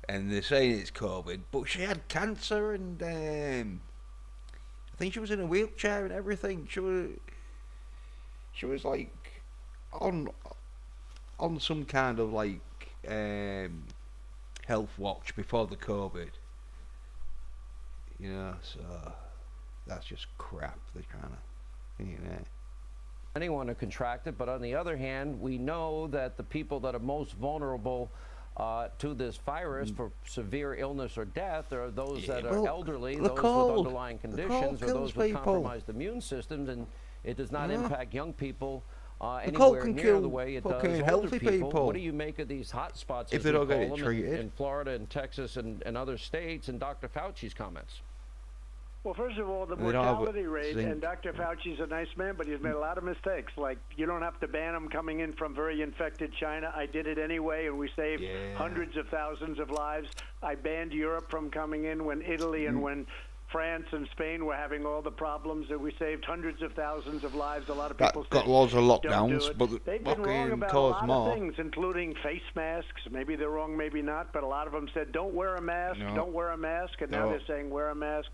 and they're saying it's COVID, but she had cancer, and I think she was in a wheelchair and everything. She was like on some kind of like health watch before the COVID. You know, so that's just crap. They're trying to, you know. Anyone to contract it, but on the other hand, we know that the people that are most vulnerable to this virus for severe illness or death are those that are elderly, those with underlying conditions, or those with compromised immune systems, and it does not impact young people anywhere near the way it does older people. What do you make of these hot spots, if as they we don't get call it them, treated in Florida and Texas and other states, and Dr. Fauci's comments? Well, first of all, the They don't have mortality rate, zinc. and Dr. Fauci's a nice man, but he's made a lot of mistakes. Like, you don't have to ban them coming in from very infected China. I did it anyway, and we saved hundreds of thousands of lives. I banned Europe from coming in when Italy and when France and Spain were having all the problems, and we saved hundreds of thousands of lives. A lot of people got said, loads of "Don't do lockdowns, it." but they've been wrong fucking about a cause lot more. of things, including face masks. Maybe they're wrong, maybe not, but a lot of them said, "Don't wear a mask, don't wear a mask," and now they're saying, "Wear a mask."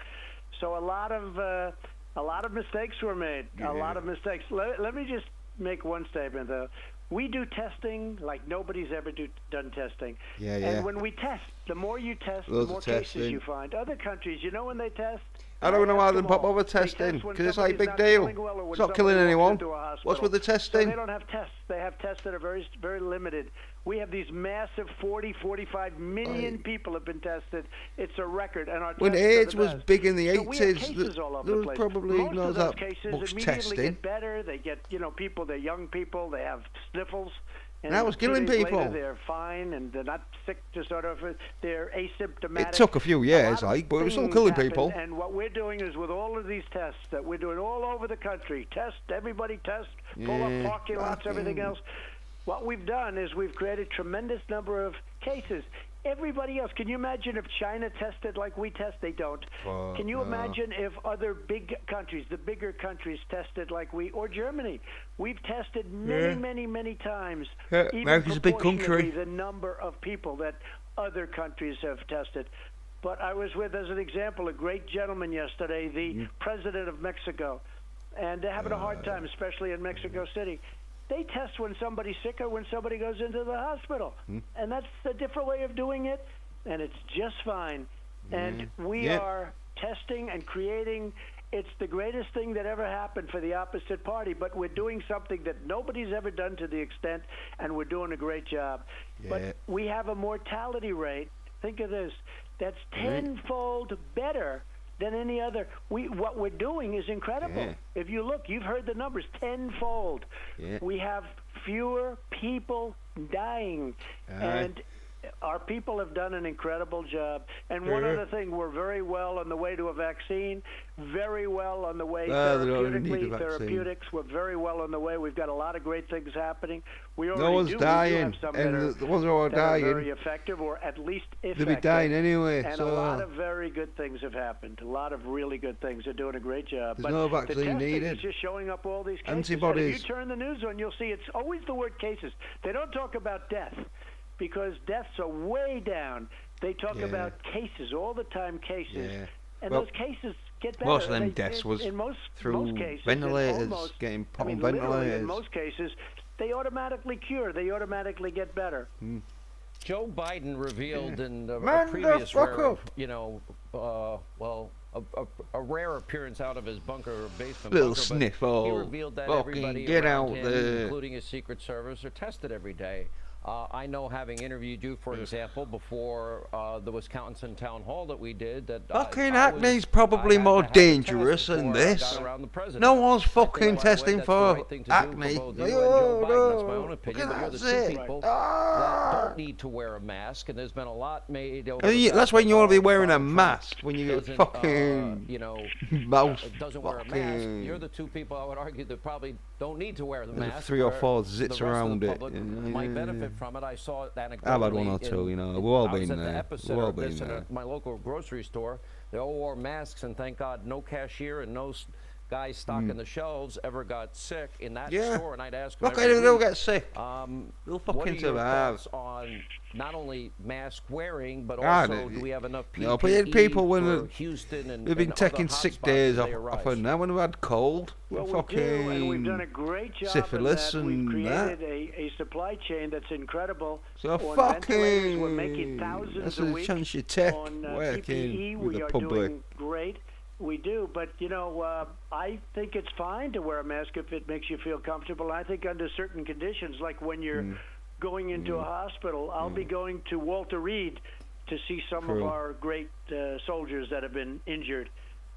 So a lot of mistakes were made. A lot of mistakes. Let me just make one statement, though. We do testing like nobody's ever done testing. And when we test, the more you test, the more cases you find. Other countries, you know, when they test, I don't know why they pop over testing, because it's like a big deal. It's not killing anyone. What's with the testing? So they don't have tests. They have tests that are very, very limited. We have these massive 45 million people have been tested. It's a record. And our When tests AIDS are the was best. big in the So we have 80s, cases all over there the was place. probably Most not of those that cases much immediately testing. get better. They get, people, they're young people, they have sniffles. And that was 2 killing days people. Later, they're fine, and they're not sick to sort of, they're asymptomatic. It took a few years, but it was still killing people. And what we're doing is with all of these tests that we're doing all over the country, everybody test, pull up parking lots, everything else. What we've done is we've created a tremendous number of cases. everybody else. Can you imagine if China tested like we test? They don't. Can you imagine if other big countries, the bigger countries, tested like we, or Germany? We've tested many times. Even America's a big country. The number of people that other countries have tested. But I was with, as an example, a great gentleman yesterday, the president of Mexico, and they're having a hard time, especially in Mexico City. They test when somebody's sick or when somebody goes into the hospital. And that's a different way of doing it, and it's just fine. And we are testing and creating. It's the greatest thing that ever happened for the opposite party, but we're doing something that nobody's ever done to the extent, and we're doing a great job. But we have a mortality rate, think of this, that's tenfold better than any other. What we're doing is incredible. If you look, you've heard the numbers, tenfold. We have fewer people dying, and our people have done an incredible job. And one other thing, we're very well on the way to a vaccine, very well on the way therapeutics. We're very well on the way. We've got a lot of great things happening. We already no one's dying, we do have some and the ones who are dying, very effective, or at least effective. They'll be dying anyway. And so a lot of very good things have happened. A lot of really good things. They're doing a great job. There's but no vaccine the testing needed. is just showing up all these cases. Antibodies. And if you turn the news on, you'll see it's always the word cases. They don't talk about death, because deaths are way down. They talk about cases all the time, cases. And those cases get better. Most of them deaths was through cases, ventilators, getting put on ventilators. In most cases, they automatically cure. They automatically get better. Joe Biden revealed in a previous rare, a rare appearance out of his bunker or basement. Little sniffle. He revealed that everybody get around out him, there, including his Secret Service, are tested every day. I know, having interviewed you, for example, before the Wisconsin town hall that we did, that fucking acne's probably more dangerous than this. No one's fucking testing for acne. That's my own opinion, but you're the two people that don't need to wear a mask, and there's been a lot made over that's when you want to be wearing a mask, when you get fucking mouse doesn't wear a mask. You're the two people, I would argue, that probably don't need to wear the mask. 3 or 4 zits around it. Might benefit from it. I saw it anecdotally. I've had 1 or 2, we've all been there. I was at the epicenter of this at my local grocery store. They all wore masks, and thank God no cashier and no guy stocking the shelves ever got sick in that store. And I'd ask them, they'll get sick. They'll fucking what are your survive. thoughts on not only mask wearing, but also do we have enough PPE but people for Houston and they've been taking sick days off and now when we've had cold, well, fucking we do, and we've done a great job syphilis of that. and we've that. created a supply chain that's incredible. So on fucking, we're making thousands that's a a week. chance you take on working PPE, with we the are public. doing great. We do, but I think it's fine to wear a mask if it makes you feel comfortable. I think under certain conditions, like when you're going into a hospital, I'll be going to Walter Reed to see some of our great soldiers that have been injured,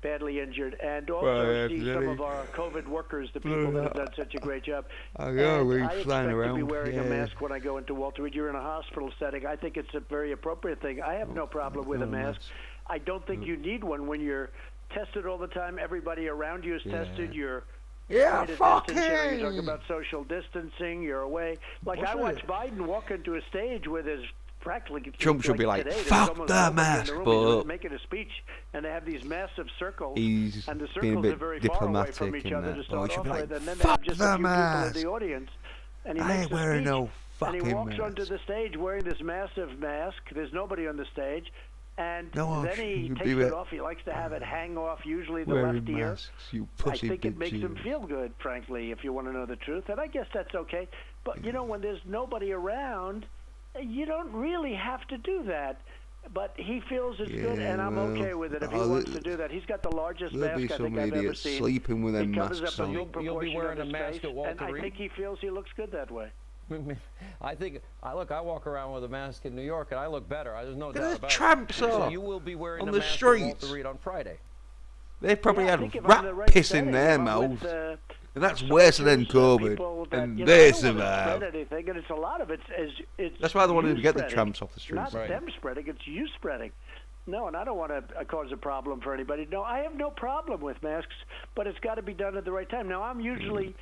badly injured, and also see some of our COVID workers, the people that have done such a great job. I expect to be wearing a mask when I go into Walter Reed. You're in a hospital setting. I think it's a very appropriate thing. I have no problem with a mask. I don't think you need one when you're tested all the time. Everybody around you is tested. You're fucking. You're talking about social distancing. You're away. Like I watched Biden walk into a stage with his practically. Trump should be like, today, fuck the mask, but making a speech, and they have these massive circles, he's and the being a circles bit are very diplomatic far away from each other to start off like, with, and then they fuck have just the a few mask. people in the audience. And he I makes ain't a wearing speech, no fucking and he walks mask. onto the stage wearing this massive mask. There's nobody on the stage. And then he takes it off. He likes to have it hang off, usually the left ear. Masks, you pussy I think it makes bitches. him feel good, frankly, if you want to know the truth. And I guess that's okay. But, when there's nobody around, you don't really have to do that. But he feels it's good, and I'm okay with it if he wants to do that. He's got the largest mask I think I've ever seen. Sleeping with them it covers masks up a on. big You'll be proportion wearing of his a mask face, at Walter and I Reed? think he feels he looks good that way. I walk around with a mask in New York, and I look better. There's no doubt about it. Tramps So you will be wearing on a the mask streets. at Walter Reed on Friday. They probably I had think if rat I'm in the right piss setting, in their if I'm mouths. with, And that's worse than COVID, and they I don't survive. spread anything, and it's a lot of it's That's why they wanted you to get the spreading, tramps off the streets. Not them spreading, it's you spreading. No, and I don't want to cause a problem for anybody. No, I have no problem with masks, but it's got to be done at the right time. Now, I'm usually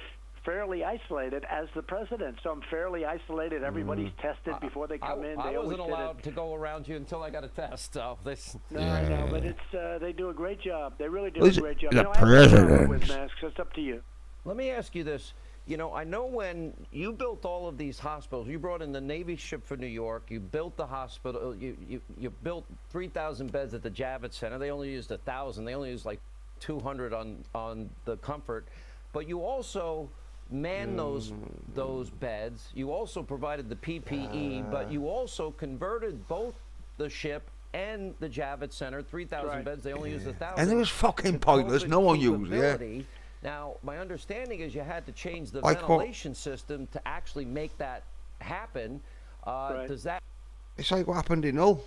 fairly isolated as the president. So I'm fairly isolated. Everybody's tested before they come in. I wasn't allowed to go around you until I got a test. So this. No, I know, but it's they do a great job. They really do Who's a great job. the I have no problem president? with masks. It's up to you. Let me ask you this. You know, I know when you built all of these hospitals, you brought in the Navy ship for New York, you built the hospital, you built 3,000 beds at the Javits Center. They only used 1,000. They only used like 200 on the Comfort. But you also manned those beds. You also provided the PPE, but you also converted both the ship and the Javits Center, 3,000 beds. They only used 1,000. And it was fucking pointless. No one used it. Now, my understanding is you had to change the ventilation system to actually make that happen. Does that... It's like what happened in Hull.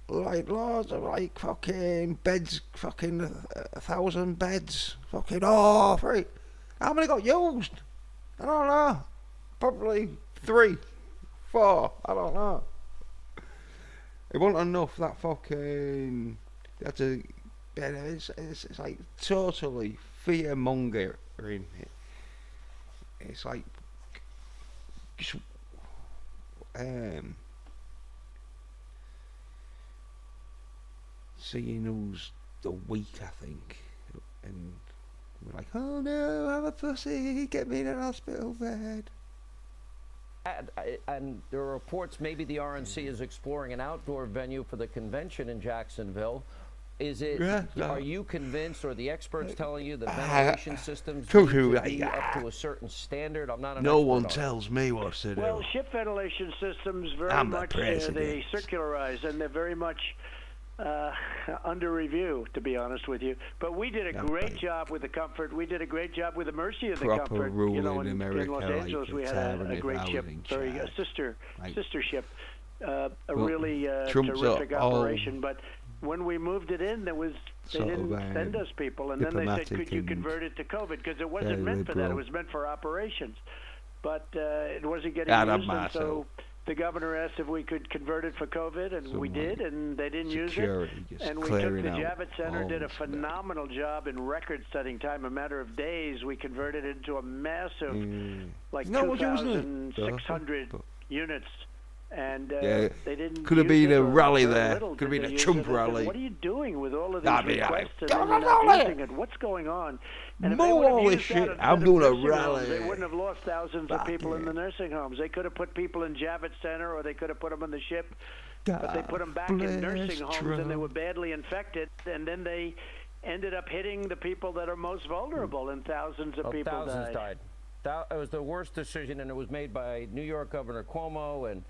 Like loads of like fucking beds, fucking 1,000 beds. Fucking free. How many got used? I don't know. Probably 3, 4. I don't know. It wasn't enough. That fucking... That's a... It's like totally fear mongering. It's like just seeing who's the weak, I think, and we're like, oh no, I'm a pussy, get me in an hospital bed. And there are reports maybe the RNC is exploring an outdoor venue for the convention in Jacksonville. Is it? Are you convinced, or the experts telling you the ventilation systems need to be up to a certain standard? I'm not an No expert one on tells me what to do. Well, ship ventilation systems very much they circularize, and they're very much under review, to be honest with you. But we did a great job with the Comfort. We did a great job with the Mercy of the Comfort. Rule you know, in in America, Los Angeles, we had a great ship, a sister ship, a really terrific operation. But when we moved it in, they didn't send us people, and then they said, "Could you convert it to COVID?" Because it wasn't meant for that; it was meant for operations. But it wasn't getting used, and so the governor asked if we could convert it for COVID, and we did, and they didn't use it. And we took the Javits Center, did a phenomenal job in record-setting time. A matter of days, we converted it into a massive, like 2,600 units. And they didn't. Could have been a rally there. Could have been a Trump rally. What are you doing with all of these requests and then you're not using it? What's going on? And if they would have used that I'm doing a rally. They wouldn't have lost thousands of people in the nursing homes. They could have put people in Javits Center, or they could have put them on the ship. But they put them back in nursing homes, and they were badly infected. And then they ended up hitting the people that are most vulnerable, and thousands of people died. It was the worst decision, and it was made by New York Governor Cuomo and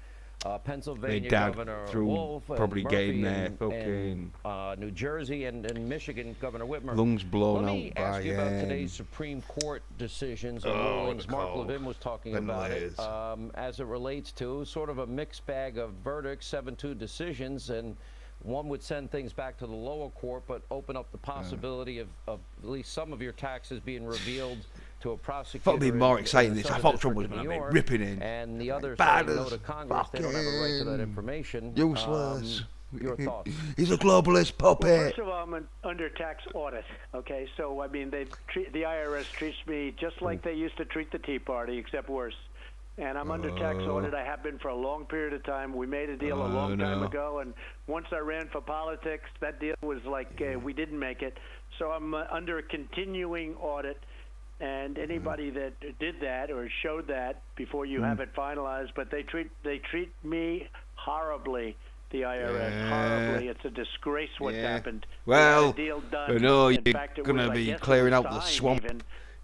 Pennsylvania Governor Wolf, probably getting there, fucking New Jersey and Michigan Governor Whitmer. Lungs blown out. Let me ask you about today's Supreme Court decisions and rulings. Mark Levin was talking about it as it relates to sort of a mixed bag of verdicts, 7-2 decisions, and one would send things back to the lower court, but open up the possibility of at least some of your taxes being revealed to a prosecutor. Thought it'd be more exciting this. I thought Trump was going to be ripping in. And the others saying no to Congress. They don't have a right to that information. Useless. Your thoughts? He's a globalist puppet. Well, first of all, I'm under tax audit. Okay, so I mean, the IRS treats me just like they used to treat the Tea Party, except worse. And I'm under tax audit. I have been for a long period of time. We made a deal a long time ago, and once I ran for politics, that deal was like we didn't make it. So I'm under a continuing audit. And anybody that did that or showed that before you have it finalized, but they treat me horribly, the IRS, horribly. It's a disgrace what's happened. Well, we had a deal done. I know you're going to be clearing out the swamp,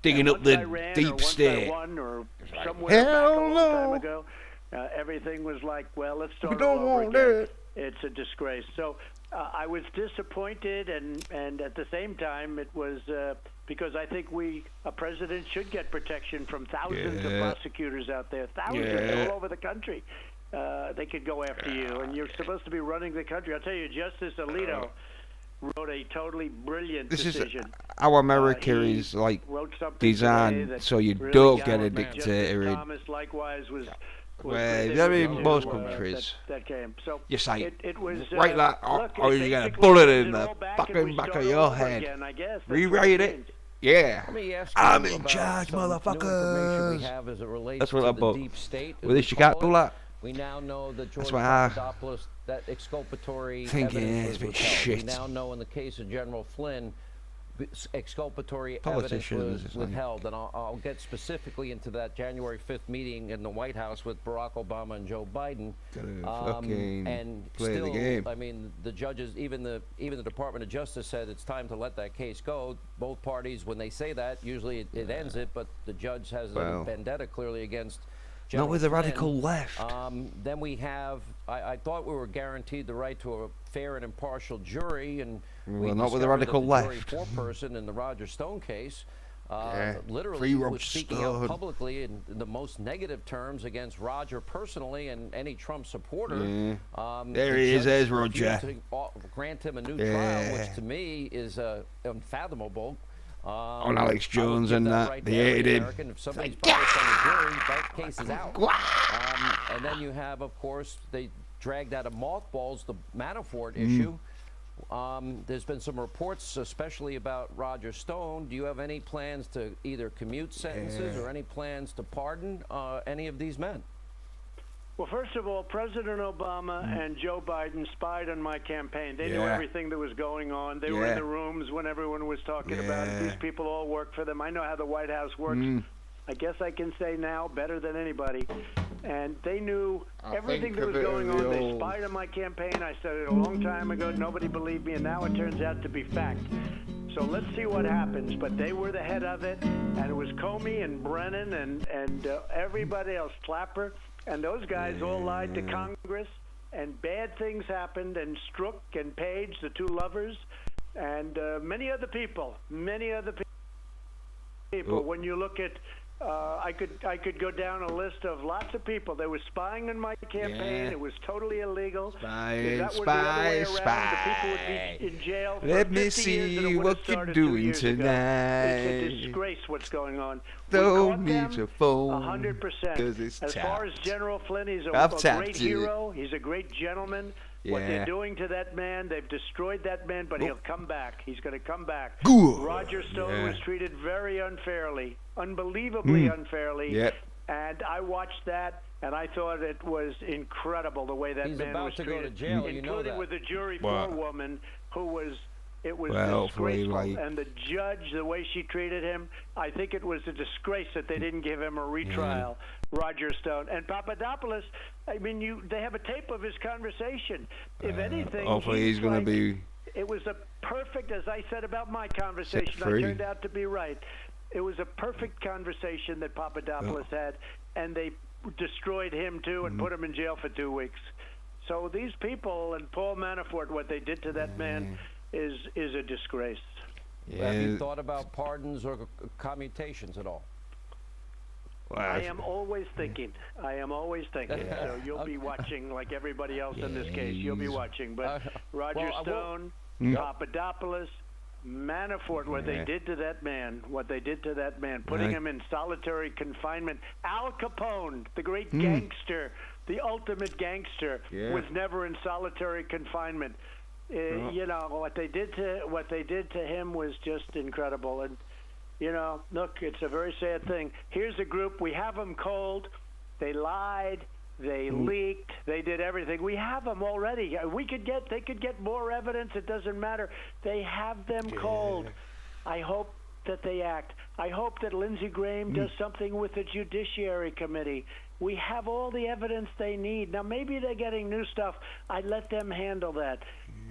digging up the deep state. Hell no! Everything was like, well, let's start all over again. It's a disgrace. So I was disappointed, and at the same time, it was because I think a president should get protection from thousands of prosecutors out there, thousands all over the country. They could go after you, and you're supposed to be running the country. I'll tell you, Justice Alito wrote a totally brilliant decision. Is how America is like designed so you don't get a dictator in. Thomas likewise was I mean, most countries. That came. So you say, it was, write that, or you get a bullet in the fucking back of your head. Again, I guess. Rewrite it. Yeah. Let me ask I'm you in about charge, some new information motherfuckers. we have as it relates That's what to I the bought. deep state. as Well, we this you can't call do it. that. We now know that George That's what I Papadopoulos, that exculpatory think, evidence yeah, was it's a bit withheld. shit. We now know in the case of General Flynn, exculpatory evidence Politicians, was withheld, and I'll get specifically into that January 5th meeting in the White House with Barack Obama and Joe Biden. And play still, the game. I mean, the judges, even the Department of Justice said it's time to let that case go. Both parties, when they say that, usually it ends it, but the judge has a vendetta clearly against General Not with the Flynn. radical left. Then we have, I thought we were guaranteed the right to a fair and impartial jury, and we not with the discovered radical that the left. jury foreperson in the Roger Stone case literally Free was Roger speaking Stone. out publicly in the most negative terms against Roger personally and any Trump supporter. There the he is, judge there's refused Roger. to grant him a new trial, which to me is unfathomable. On Alex Jones and that, right they to every hated him. American. If somebody's published on the jury, that case is out. And then you have, of course, they dragged out of mothballs the Manafort issue. There's been some reports, especially about Roger Stone. Do you have any plans to either commute sentences or any plans to pardon any of these men? Well, first of all, President Obama and Joe Biden spied on my campaign. They knew everything that was going on. They were in the rooms when everyone was talking about it. These people all work for them. I know how the White House works. I guess I can say now better than anybody. And they knew everything that was going on. They spied on my campaign. I said it a long time ago. Nobody believed me, and now it turns out to be fact. So let's see what happens. But they were the head of it, and it was Comey and Brennan and everybody else, Clapper. And those guys all lied to Congress, and bad things happened, and Strzok and Page, the two lovers, and many other people. When you look at, I could go down a list of lots of people. They were spying on my campaign. It was totally illegal. If that were the other way around, the people would be in jail for Let 50 me years, and see it would what have you're started 2 doing years ago. tonight. It's a disgrace what's going on. Don't need your phone. 100%. As far as General Flynn, he's a great hero. He's a great gentleman. What they're doing to that man, they've destroyed that man, but he'll come back. He's going to come back. Good. Roger Stone was treated very unfairly, unbelievably unfairly. And I watched that, and I thought it was incredible the way that man was treated. He's about to go to jail, including you know that. with the jury forewoman who was. It was hopefully, disgraceful, and the judge, the way she treated him, I think it was a disgrace that they didn't give him a retrial. Roger Stone and Papadopoulos. I mean, they have a tape of his conversation. If anything, hopefully he's going to be. It was a perfect, as I said about my conversation. I turned out to be right. It was a perfect conversation that Papadopoulos had, and they destroyed him too and put him in jail for 2 weeks. So these people and Paul Manafort, what they did to that man is a disgrace. Have you thought about pardons or commutations at all? Well, I am always thinking. So you'll be watching like everybody else in this case. You'll be watching. But Roger Stone, Papadopoulos, Manafort, what they did to that man, putting him in solitary confinement. Al Capone, the great gangster, the ultimate gangster, was never in solitary confinement. You know what they did to him was just incredible. And you know, look, it's a very sad thing. Here's a group. We have them cold. They lied. They leaked. They did everything. We have them already. They could get more evidence. It doesn't matter. They have them cold. I hope that they act. I hope that Lindsey Graham does something with the Judiciary Committee. We have all the evidence they need. Now, maybe they're getting new stuff. I let them handle that.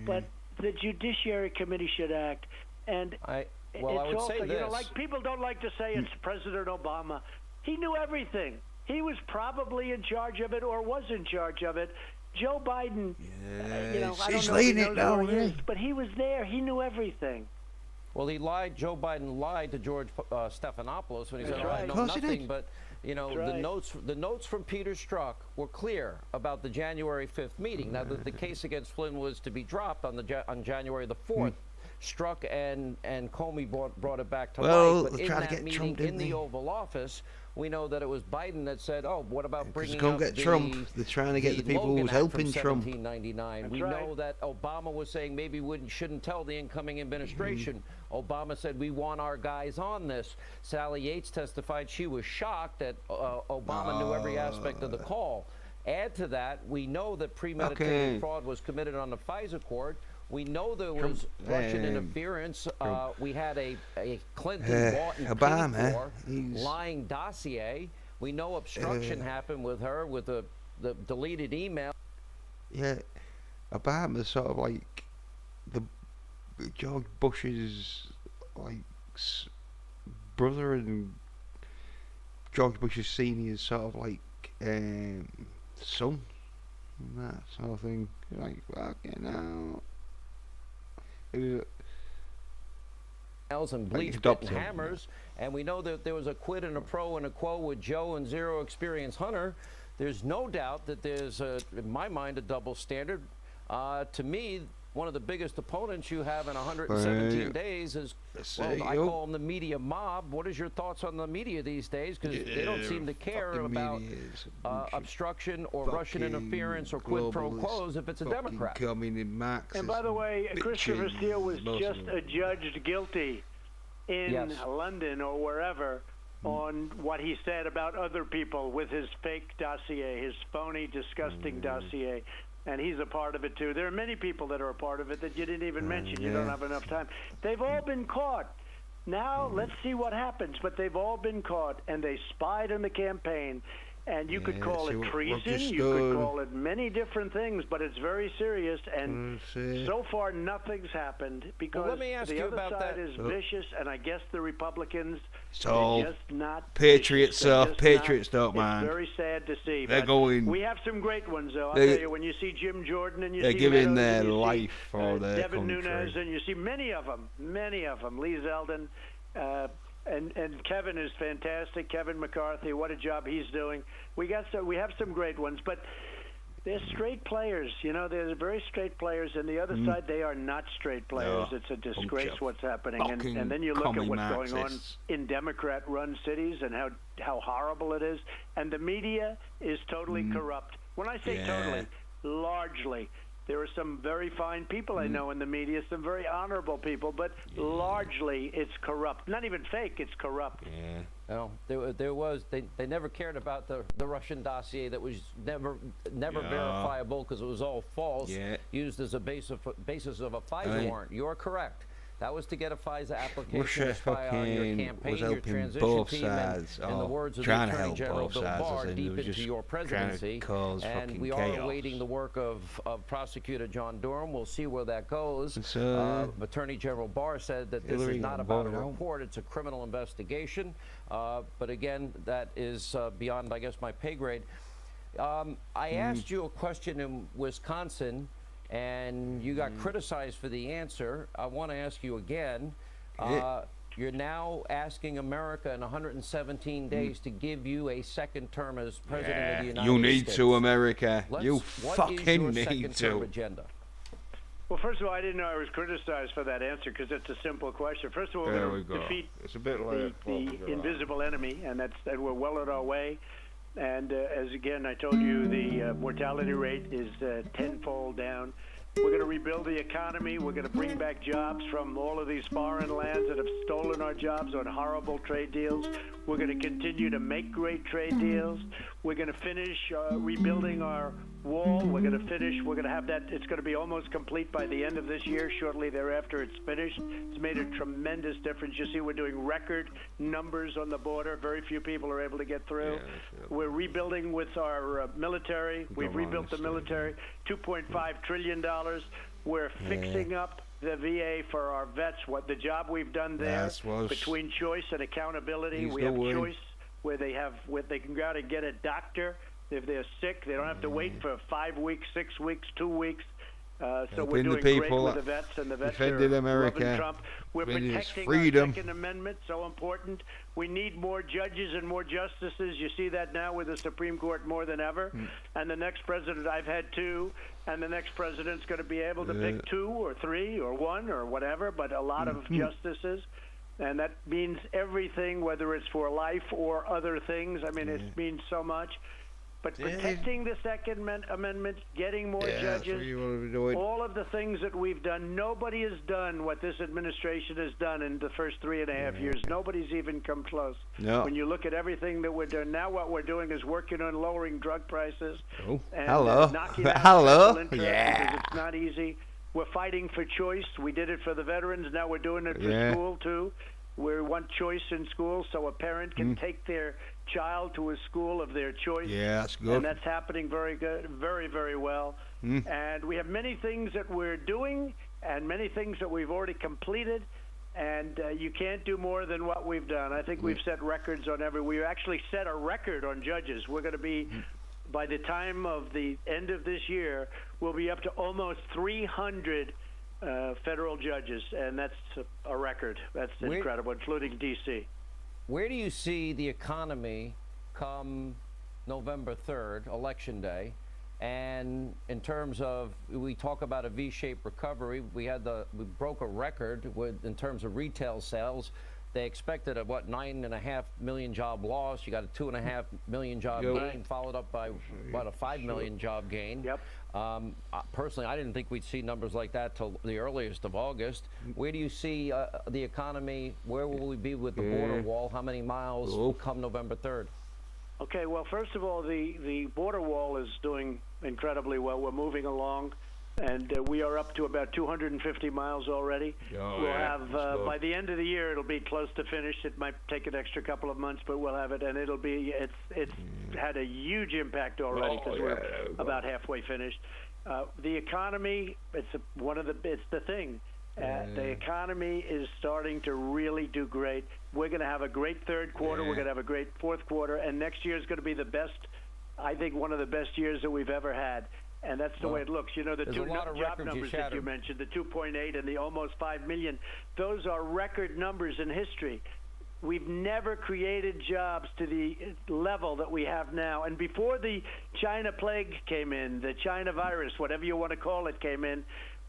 But the Judiciary Committee should act. And I would say this. You know, like people don't like to say it's President Obama. He knew everything. He was probably in charge of it or was in charge of it. Joe Biden, you know, I don't know if he knows where he is, but he was there. He knew everything. Well, he lied. Joe Biden lied to George Stephanopoulos when he said, "I know nothing." But you know, the notes from Peter Strzok were clear about the January 5th meeting. Now, the case against Flynn was to be dropped on January the 4th. Strzok and Comey brought it back to light. But in that meeting in the Oval Office We know that it was Biden that said, "Oh, what about bringing come up get Trump? They're trying to get the people Logan who's Act helping from Trump." 1799. We know that Obama was saying maybe we shouldn't tell the incoming administration. Obama said we want our guys on this. Sally Yates testified she was shocked that Obama knew every aspect of the call. Add to that, we know that premeditated fraud was committed on the FISA court. We know there was Russian interference. We had a Clinton bought and paid for lying dossier. We know obstruction happened with her with the deleted email. Yeah, Obama's sort of like the George Bush's brother, and George Bush's senior's sort of like son, and that sort of thing. Like, fucking hell. And bleach bit and hammers, and we know that there was a quid and a pro and a quo with Joe and zero experience Hunter. There's no doubt that there's, in my mind, a double standard. To me, one of the biggest opponents you have in 117 days is, well, I call them the media mob. What is your thoughts on the media these days? Because they don't seem to care about obstruction or Russian interference or quid pro quos if it's a Democrat. And by the way, Christopher Steele was just adjudged guilty in London or wherever on what he said about other people with his fake dossier, his phony, disgusting dossier. And he's a part of it, too. There are many people that are a part of it that you didn't even mention. You don't have enough time. They've all been caught. Now, let's see what happens. But they've all been caught, and they spied on the campaign. And you could call it treason. You could call it many different things, but it's very serious. And so far, nothing's happened because the other side is vicious, and I guess the Republicans are just not Patriots. Patriots don't mind. It's very sad to see. They're going. We have some great ones, though. I'll tell you, when you see Jim Jordan and you see giving Meadows, their and you life see, for their Devin country. Nunes, and you see many of them. Lee Zeldin. And Kevin is fantastic. Kevin McCarthy, what a job he's doing. We have some great ones, but they're straight players. You know, they're very straight players. And the other side, they are not straight players. No. It's a disgrace what's happening. And then you look at what's going on in Democrat-run cities and how horrible it is. And the media is totally corrupt. When I say totally, largely. There are some very fine people I know in the media, some very honorable people, but largely it's corrupt. Not even fake, it's corrupt. Yeah. Well, there was they never cared about the Russian dossier that was never verifiable because it was all false, used as a basis of a FISA warrant. You're correct. That was to get a FISA application to spy on your campaign, your transition team, and in the words of the Attorney General Bill Barr, deep into your presidency. And we are awaiting the work of Prosecutor John Durham. We'll see where that goes. Attorney General Barr said that this is not about a report, it's a criminal investigation. But again, that is beyond, I guess, my pay grade. I asked you a question in Wisconsin, and you got criticized for the answer. I want to ask you again. You're now asking America in 117 days to give you a second term as president of the United States. You need to, America. You fucking need to. Agenda? Well, first of all, I didn't know I was criticized for that answer because it's a simple question. First of all, we're going to defeat the invisible enemy, and we're well on our way. And as again, I told you, the mortality rate is tenfold down. We're going to rebuild the economy. We're going to bring back jobs from all of these foreign lands that have stolen our jobs on horrible trade deals. We're going to continue to make great trade deals. We're going to finish rebuilding our wall. We're going to have that. It's going to be almost complete by the end of this year. Shortly thereafter, it's finished. It's made a tremendous difference. You see, we're doing record numbers on the border. Very few people are able to get through. We're rebuilding with our military. We've rebuilt the military, $2.5 trillion. We're fixing up the VA for our vets. What the job we've done there between choice and accountability. We have choice where they can go out and get a doctor. If they're sick, they don't have to wait for 5 weeks, 6 weeks, 2 weeks. So we're doing great with the vets, and the vets are loving Trump. We're protecting our Second Amendment, so important. We need more judges and more justices. You see that now with the Supreme Court more than ever. And the next president, I've had 2, and the next president's going to be able to pick 2 or 3 or 1 or whatever, but a lot of justices. And that means everything, whether it's for life or other things. I mean, it means so much. But protecting the Second Amendment, getting more judges, all of the things that we've done, nobody has done what this administration has done in the first 3.5 years. Nobody's even come close. No. When you look at everything that we're doing, now what we're doing is working on lowering drug prices. Oh, and, hello. knocking out Hello. special interests because it's not easy. We're fighting for choice. We did it for the veterans. Now we're doing it for school, too. We want choice in school so a parent can take their child to a school of their choice. Yeah, that's good. And that's happening very good, very, very well. And we have many things that we're doing and many things that we've already completed. And you can't do more than what we've done. I think we've set records on we actually set a record on judges. We're going to be, by the time of the end of this year, we'll be up to almost 300 federal judges, and that's a record. That's incredible, including D.C. Where do you see the economy come November 3rd, Election Day? And in terms of, we talk about a V-shaped recovery. We broke a record in terms of retail sales. They expected a 9.5 million job loss. You got a 2.5 million job gain, followed up by a 5 million job gain. Yep. Personally, I didn't think we'd see numbers like that till the earliest of August. Where do you see the economy? Where will we be with the border wall? How many miles will come November 3rd? Okay, well, first of all, the border wall is doing incredibly well. We're moving along, and we are up to about 250 miles already. We'll have, by the end of the year, it'll be close to finished. It might take an extra couple of months, but we'll have it, and it'll be, it's had a huge impact already because we're about halfway finished. The economy, it's the thing. The economy is starting to really do great. We're going to have a great third quarter. We're going to have a great fourth quarter. And next year is going to be the best, I think, one of the best years that we've ever had. And that's the way it looks. You know, the two job numbers that you mentioned, the 2.8 and the almost 5 million, those are record numbers in history. We've never created jobs to the level that we have now. And before the China plague came in, the China virus, whatever you want to call it, came in,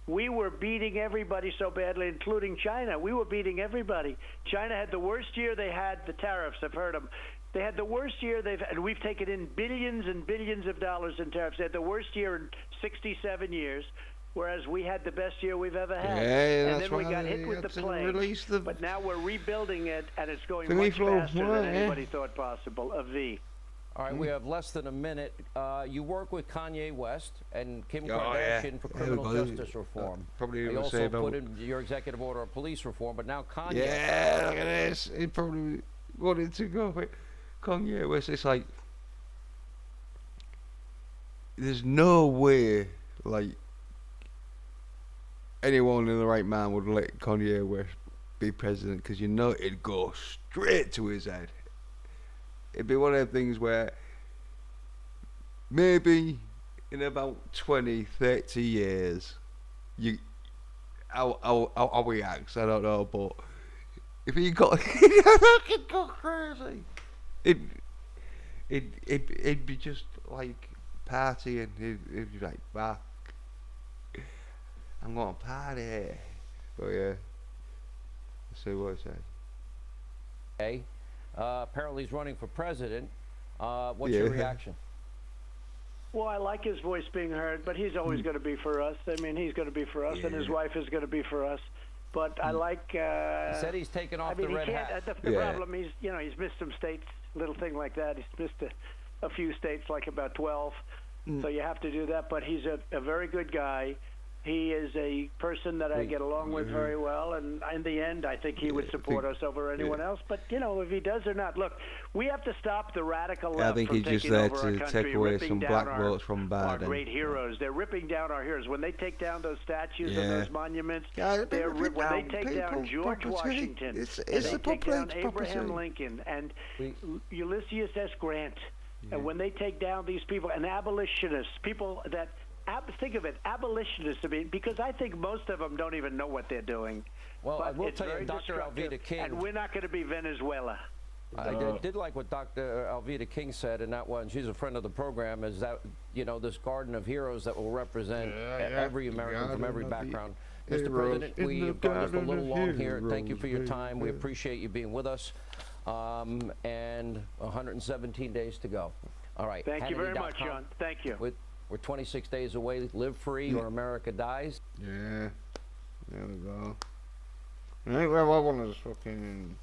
we were beating everybody so badly, including China. We were beating everybody. China had the worst year they had. The tariffs, I've heard them. They had the worst year they've had, and we've taken in billions and billions of dollars in tariffs. They had the worst year in 67 years, whereas we had the best year we've ever had. And then we got hit with the plague. But now we're rebuilding it, and it's going much faster than anybody thought possible. A V. All right, we have less than a minute. You work with Kanye West and Kim Kardashian for criminal justice reform. You also put in your executive order of police reform, but now Kanye. Yeah, look at this. He probably wanted to go with Kanye West. It's like, there's no way, like, anyone in the right mind would let Kanye West be president, because you know it'd go straight to his head. It'd be one of the things where maybe in about 20, 30 years, I'll react, I don't know, but if he got, that could go crazy. It'd be just like partying. It'd be like, back. I'm going to party. But yeah, let's see what it says. Hey. Apparently he's running for president. What's your reaction? Well, I like his voice being heard, but he's always going to be for us. I mean, he's going to be for us, and his wife is going to be for us. But I like. He said he's taken off the red hat. The problem, he's missed some states, little thing like that. He's missed a few states, like about 12. So you have to do that. But he's a very good guy. He is a person that I get along with very well, and in the end, I think he would support us over anyone else. But, you know, if he does or not, look, we have to stop the radical left I think from he's just taking there over our to country, take away ripping some down black votes from Biden. Our great heroes. They're ripping down our heroes. When they take down those statues and those monuments, when they take down George Washington, it's they take down Abraham Lincoln and Ulysses S. Grant, and when they take down these people, and abolitionists, people that... Think of it, abolitionists, because I think most of them don't even know what they're doing. Well, but I will tell you, Dr. Alveda King... And we're not going to be Venezuela. I did like what Dr. Alveda King said in that one. She's a friend of the program, is that, you know, this garden of heroes that will represent every American from every background. Mr. President, we have gone just a little long here. Thank you for your time. We appreciate you being with us. And 117 days to go. All right. Thank you very much, John. Thank you. We're 26 days away. Live free or America dies. Yeah. There we go. Right, well, I want to fucking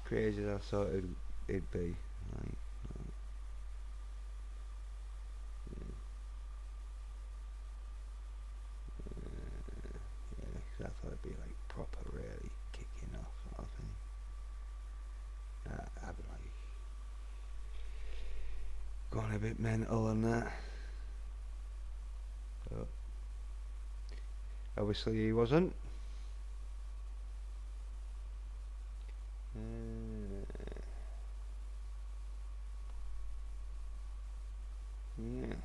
crazy as I thought it'd be. Right. Yeah, I thought it'd be like proper, really kicking off sort of thing. I'd be like going a bit mental and that. But obviously he wasn't. Yeah.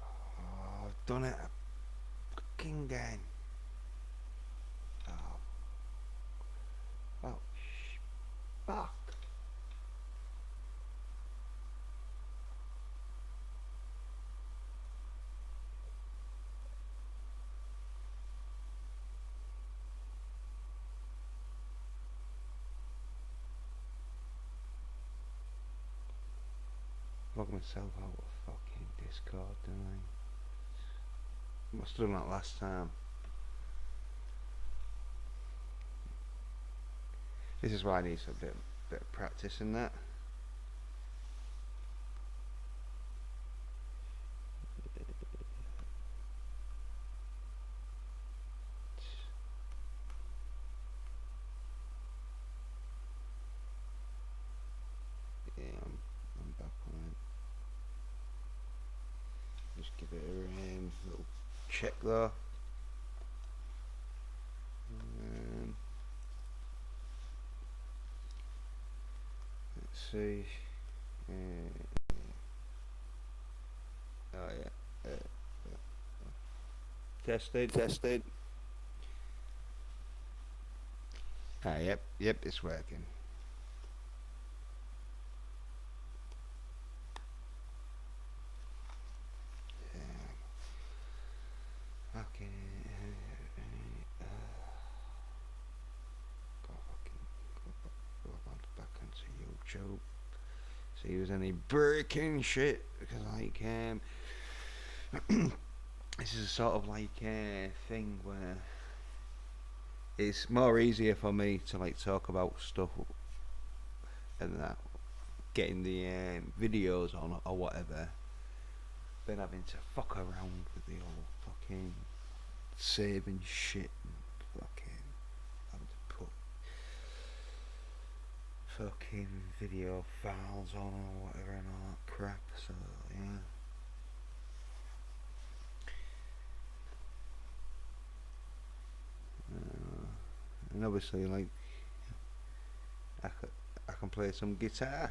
Oh, I've done it again. Oh, fuck. Log myself out of fucking Discord, didn't I? Must have done that last time. This is why I need a bit of practice in that. Yeah, I'm back on it. Just give it a little check there. See. Oh yeah. Tested. Ah, yep, it's working. Okay. Go back into YouTube. See if there's any breaking shit, because like this is a sort of like thing where it's more easier for me to like talk about stuff and that, getting the videos on or whatever, than having to fuck around with the old fucking saving shit and fucking having to put fucking video files on or whatever and all that crap. So yeah. And obviously, like, I can play some guitar.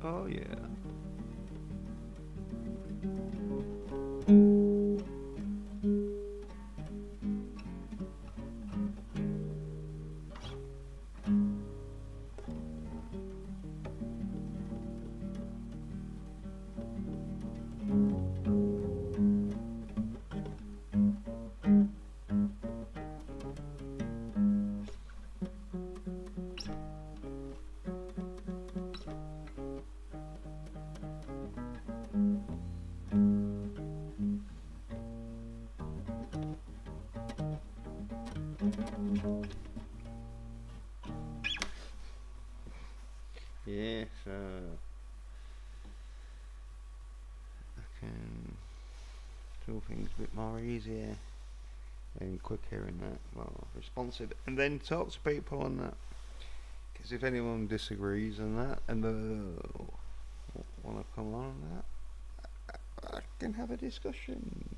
Oh yeah. Yeah, so I can do things a bit more easier and quicker and that, more responsive, and then talk to people on that. Because if anyone disagrees on that and want to come on that, I can have a discussion.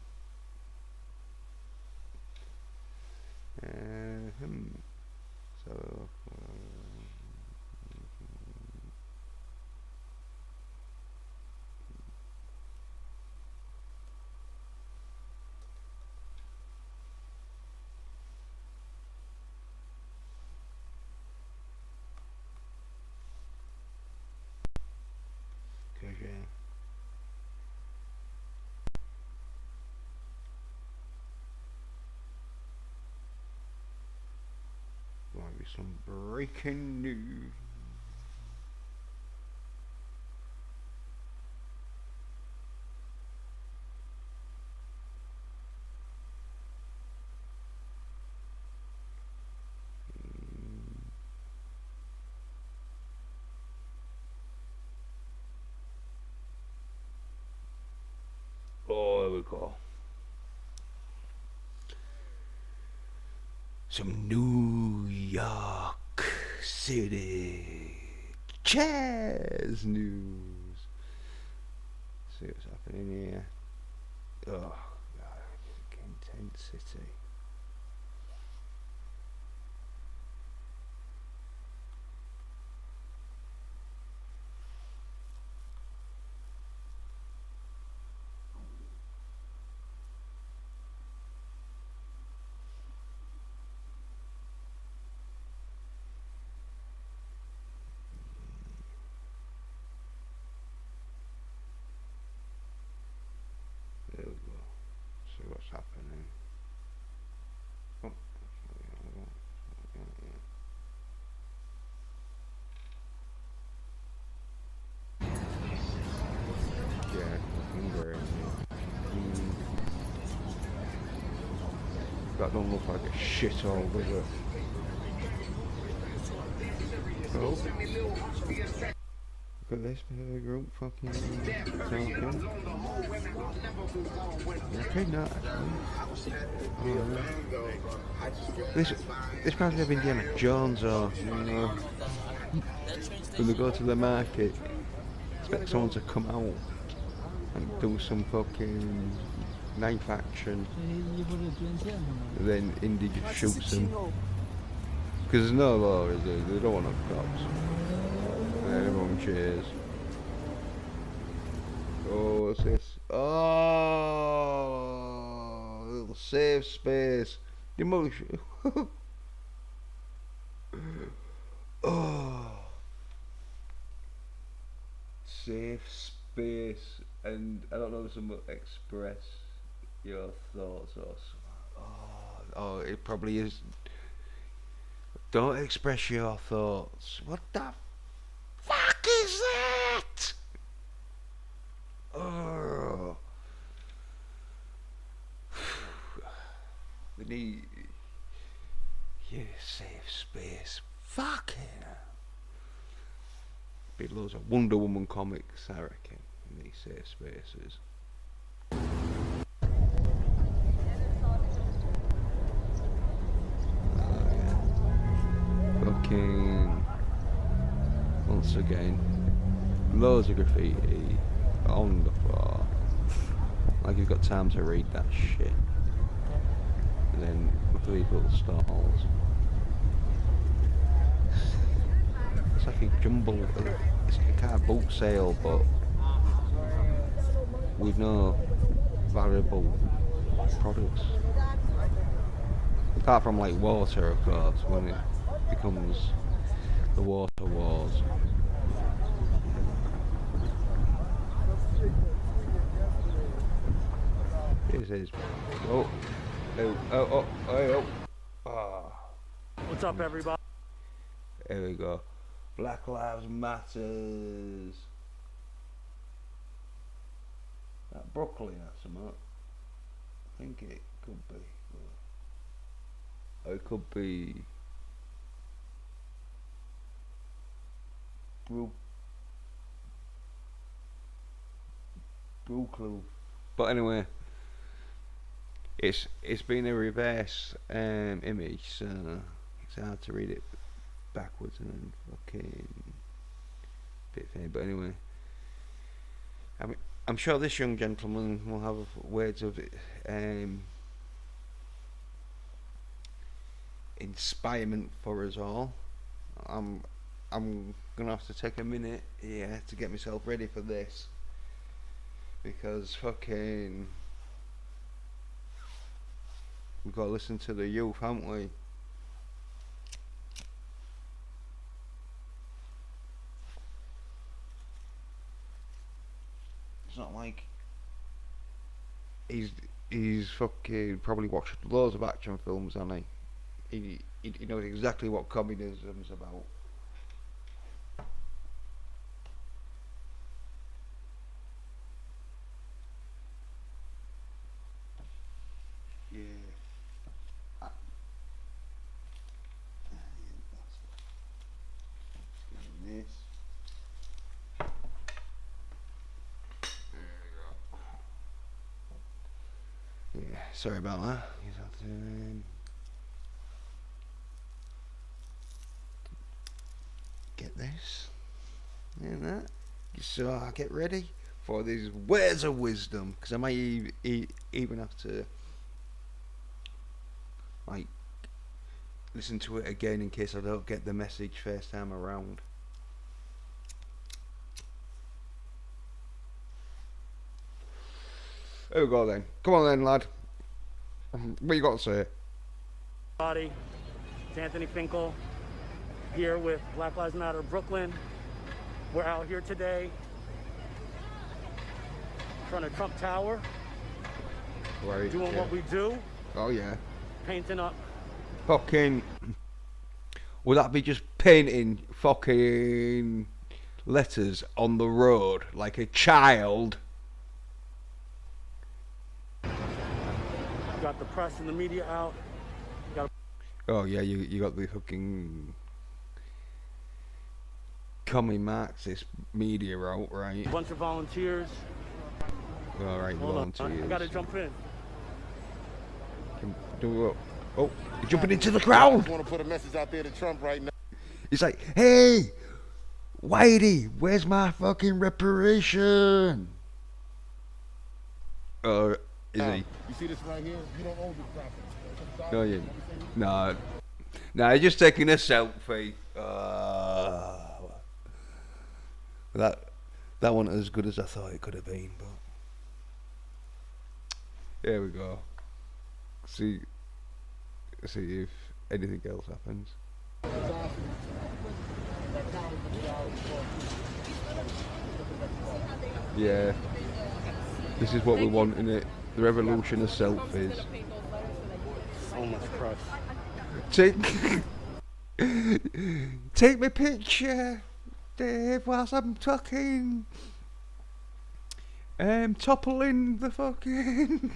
some breaking news. Oh, there we go. Some New York City jazz news. See what's happening here. Oh, God, intensity. There we go. See what's happening. Oh, yeah, fucking great. That don't look like a shithole, does it? Oh. Look at this group fucking talking. Okay, not actually. This probably have Indiana Jones or when they go to the market, expect someone to come out and do some fucking knife action. And then Indy just shoots them. Because there's no law, is there? They don't want no cops. And everyone cheers. Oh, what's this? Oh, a little safe space. Demolition. Oh. Safe space. And I don't know, someone express your thoughts or something. Oh, it probably is. Don't express your thoughts. What the fuck is that? Oh. We need safe space. Fucking hell. Be loads of Wonder Woman comics, I reckon, in these safe spaces. Fucking once again, loads of graffiti on the floor. Like you've got time to read that shit. And then look at these little stalls. It's like a jumble. It's a kind of boot sale, but with no valuable products. Apart from like water, of course, when it becomes the water wars. This is oh. What's up, everybody? There we go. Black Lives Matters. That Brooklyn or something. I think it could be. Or it could be Brooklyn. But anyway, it's been a reverse image, so it's hard to read it backwards and then fucking bit funny. But anyway, I'm sure this young gentleman will have words of inspirement for us all. I'm gonna have to take a minute here to get myself ready for this, because fucking we've got to listen to the youth, haven't we? It's not like he's fucking probably watched loads of action films, hasn't he? He knows exactly what communism's about. Yeah. This. Yeah, sorry about that. You have to, get this and that. So I get ready for these words of wisdom, because I might even have to like listen to it again in case I don't get the message first time around. There we go then. Come on then, lad. What you got to say? Body. It's Anthony Finkel here with Black Lives Matter Brooklyn. We're out here today in front of Trump Tower. Right. Doing what we do. Oh yeah. Painting up. Fucking. Would that be just painting fucking letters on the road like a child? Got the press and the media out. Oh yeah, you got the fucking commie Marxist media out, right? A bunch of volunteers. All right, volunteers. I gotta jump in. Oh, you're jumping into the crowd. I want to put a message out there to Trump right now. He's like, hey, Whitey, where's my fucking reparation? Is he? You see this right here? You don't own the property. No, yeah. No, he's just taking a selfie. That one as good as I thought it could have been, but there we go. See if anything else happens. Yeah, this is what we want, innit? The revolution of selfies. So much crush. Take my picture, Dave, whilst I'm talking. Toppling the fucking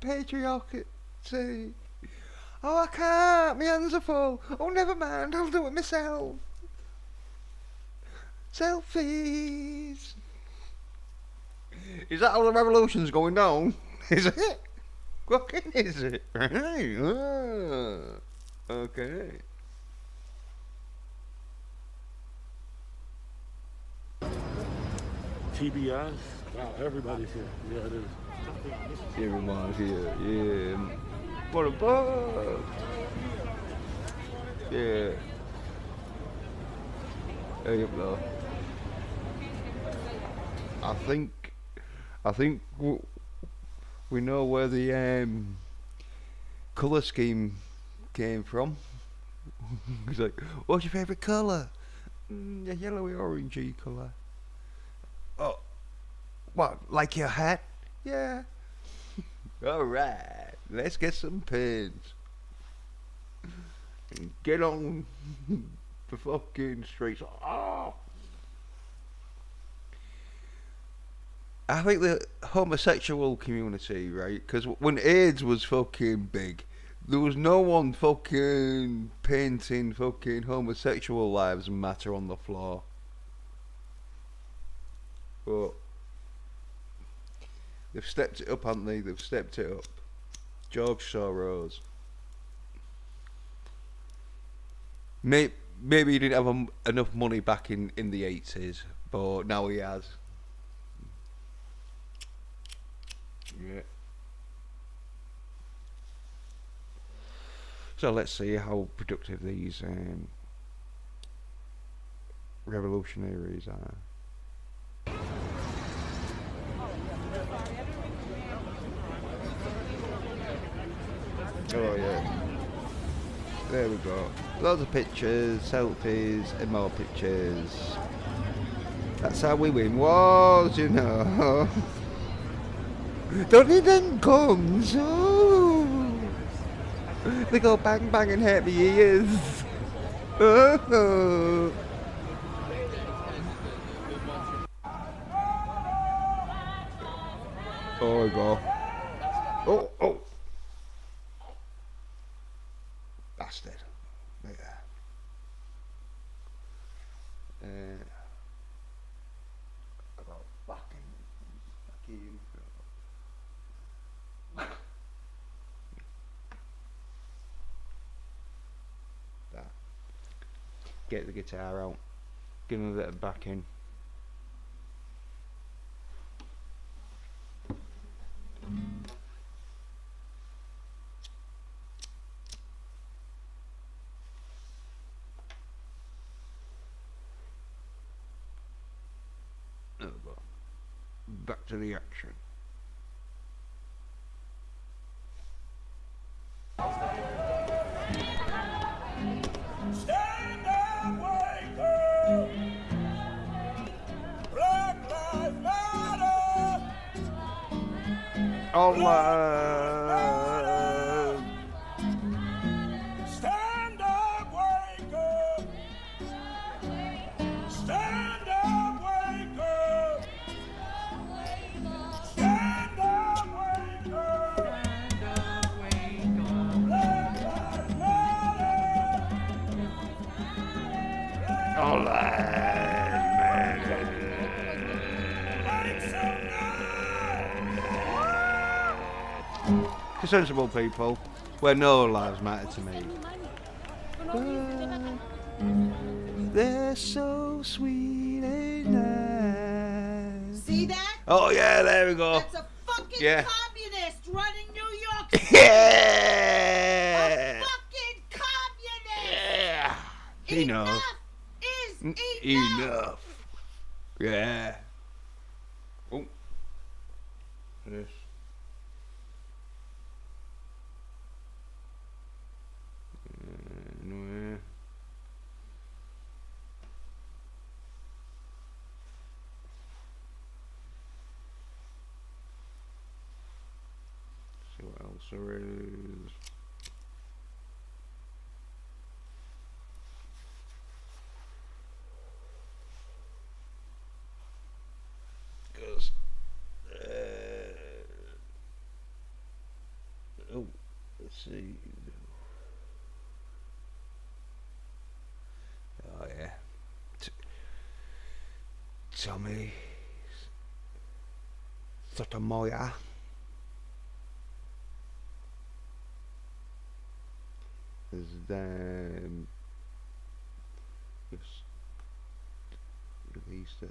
patriarchy. Oh, I can't, my hands are full. Oh, never mind, I'll do it myself. Selfies. Is that how the revolution's going down? Is it? Fucking is it? Right. Okay. TBS. Wow, everybody's here. Yeah, it is. Everyone's here. Yeah. What a bug. Yeah. Hey up there. I think we know where the colour scheme came from. He's like, what's your favourite colour? A yellowy orangey colour. Oh, what, like your hat? Yeah. Alright, let's get some pins. And get on the fucking streets. Oh! I think the homosexual community, right? Because when AIDS was fucking big, there was no one fucking painting fucking homosexual lives matter on the floor. But they've stepped it up, haven't they? They've stepped it up. George Soros. Maybe he didn't have enough money back in the 80s, but now he has. Yeah. So let's see how productive these revolutionaries are. Oh yeah. There we go. Loads of pictures, selfies, and more pictures. That's how we win wars, you know. Don't need them guns. Oh. They go bang bang and hurt me ears. Oh. Oh we go. Oh. Bastard. Yeah. About fucking. That. Get the guitar out. Give him a bit of backing. Back to the action. Stand up, wake up. Black Lives Matter. All Stand up, wake up. Stand up, wake up. Stand up, wake up. Black Lives Matter. All sensible people, where no lives matter to me. They're so sweet and nice. See that? Oh yeah, there we go. That's a fucking communist running New York City. Yeah. A fucking communist. Yeah. Enough. Is Enough. Yeah. Oh. This. Anyway. See what else there is. Because oh, let's see. Oh yeah, Tommy Sotomayor. Has just released a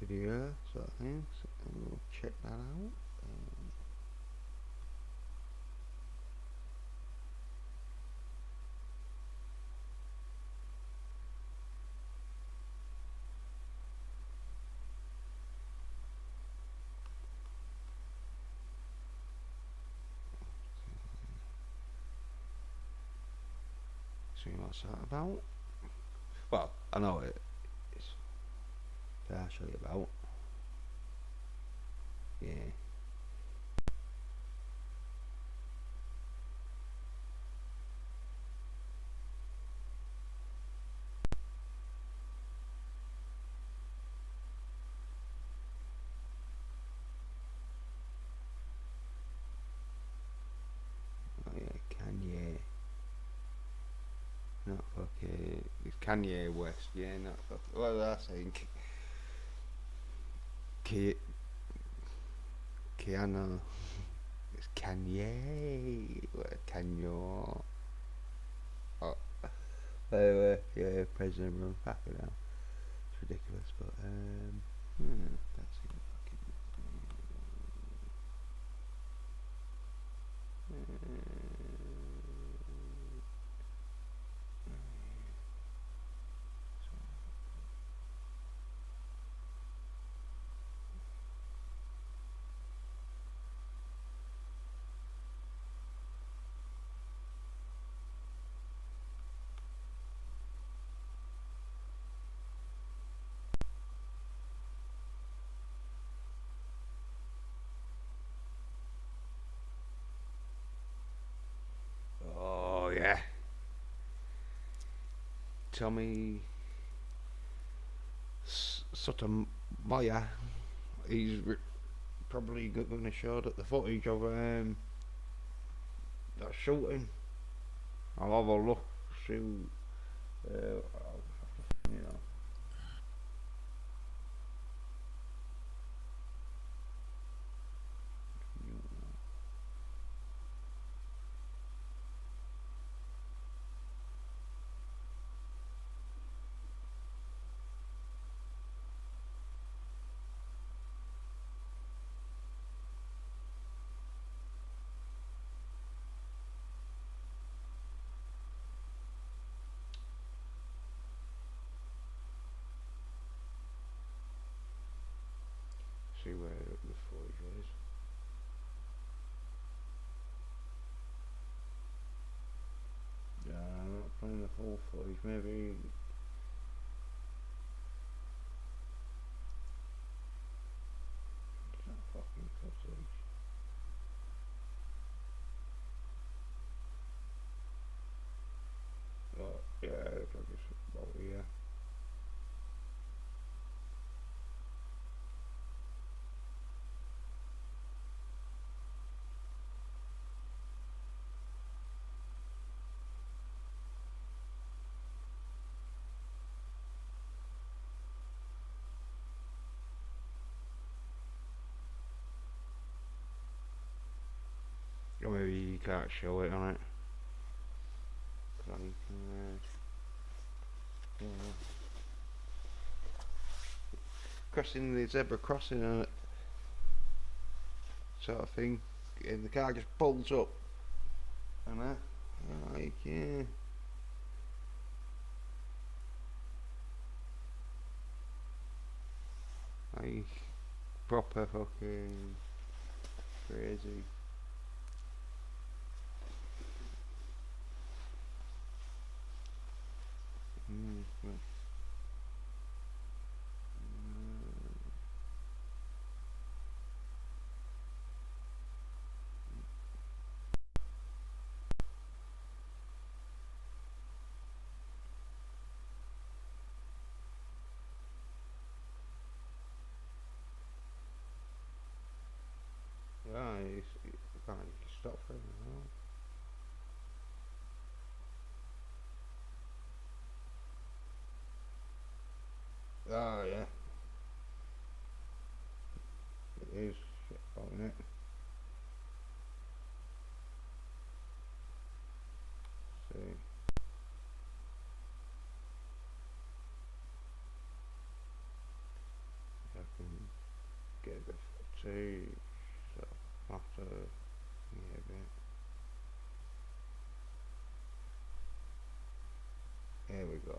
video sort of thing, so we'll check that out. See what's that about? Well, I know it's partially about. Yeah. Oh yeah, Kanye. Not fucking. It's Kanye West, yeah, not fucking. What was I saying? Keanu. It's Kanye. What, Kanyo. Oh. Anyway, yeah, President run fucking hell. It's ridiculous, but, that's it. Tommy Sotomayor, he's probably going to show the footage of that shooting. I'll have a look, see, you know. See where the footage is. Yeah, I'm not playing the whole footage, maybe. It's not fucking footage. Oh, yeah, it's like it's about here. Or maybe you can't show it on it. Crossing the zebra crossing on it, sort of thing, and the car just pulls up, and that, like, yeah. Like, proper fucking crazy. Yeah, you can't stop for it. Oh yeah, it is shit on it. See, if I can get the footage, so after yeah, a bit. Here we go.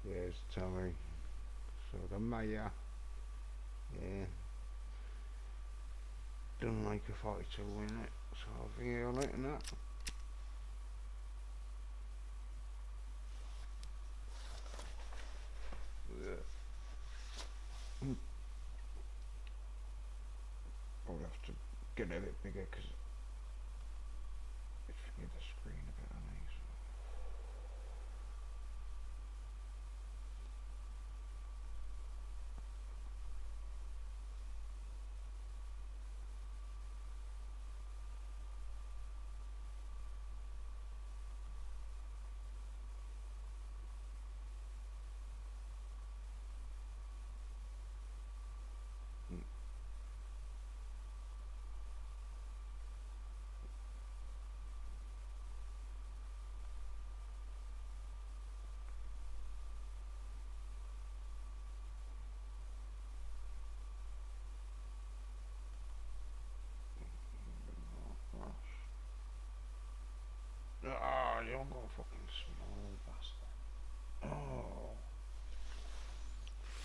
There's Tommy. So the mayor, yeah, done like a 42 in it, so I'll figure on it and that. I'll have to get a bit bigger because it's get the screen a bit on these.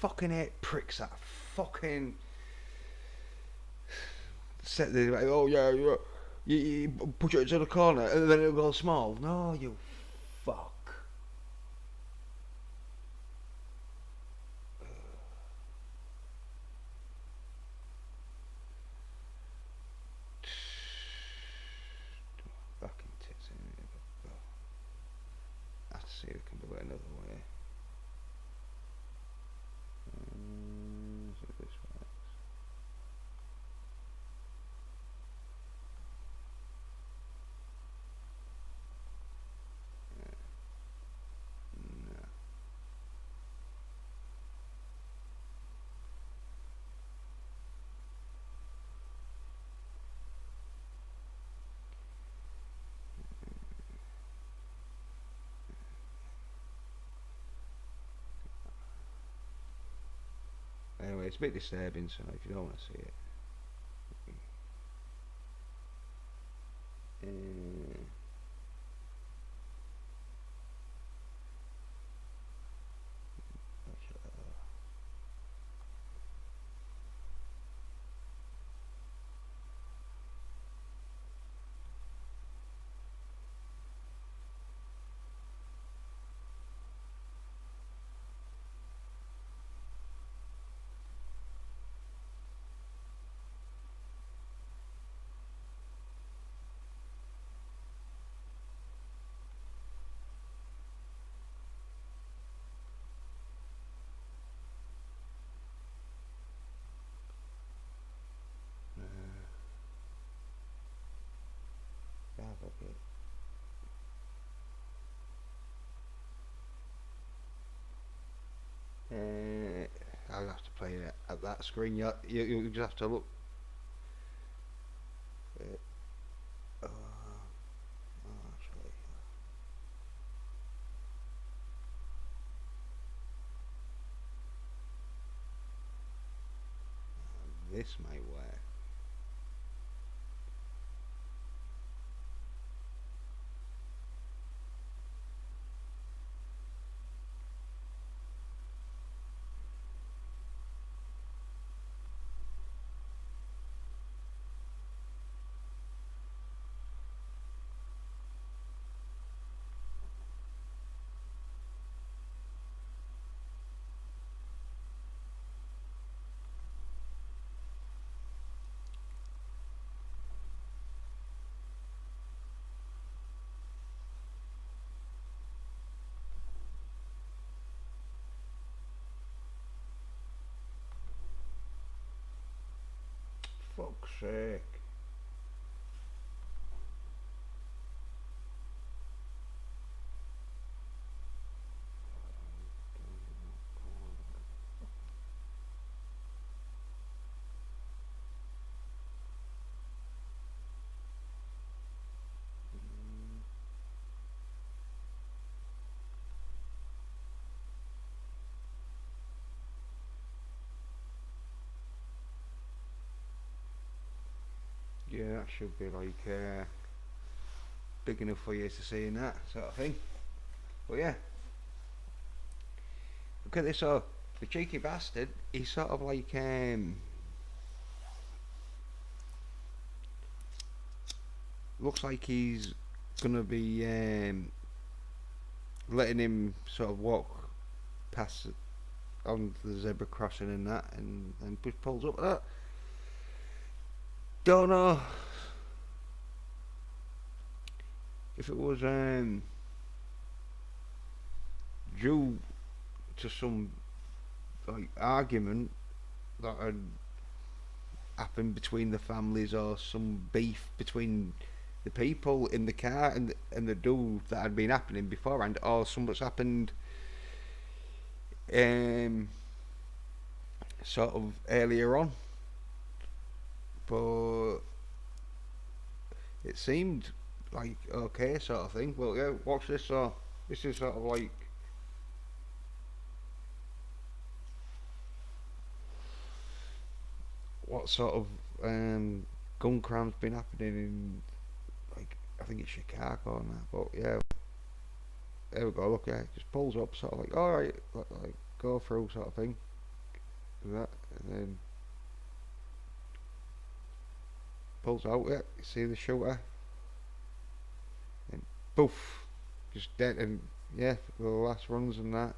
fucking hate pricks that fucking set the like, oh yeah, you push it to the corner and then it'll go small. No, you fuck. Fucking tits in it, but I have to see if I can do it another way. So this works. No. Anyway, it's a bit disturbing, so if you don't want to see it. Okay. I'll have to play it at that screen. You just have to look. Actually, this might work. Fuck's sake. Yeah, that should be like big enough for you to see in that sort of thing. But yeah, look at this. So the cheeky bastard, he's sort of like looks like he's gonna be letting him sort of walk past on the zebra crossing and that, and just pulls up that. Don't know if it was due to some like argument that had happened between the families, or some beef between the people in the car and the dude that had been happening beforehand, or something's happened sort of earlier on. But it seemed like okay sort of thing. Well, yeah, watch this. So this is sort of like what sort of gun crime's been happening in, like, I think it's Chicago and that. But yeah, there we go. Look, yeah, it just pulls up, sort of like, all right, like go through sort of thing. that, and then pulls out it. You see the shooter, and poof, just dead. And yeah, the last runs and that.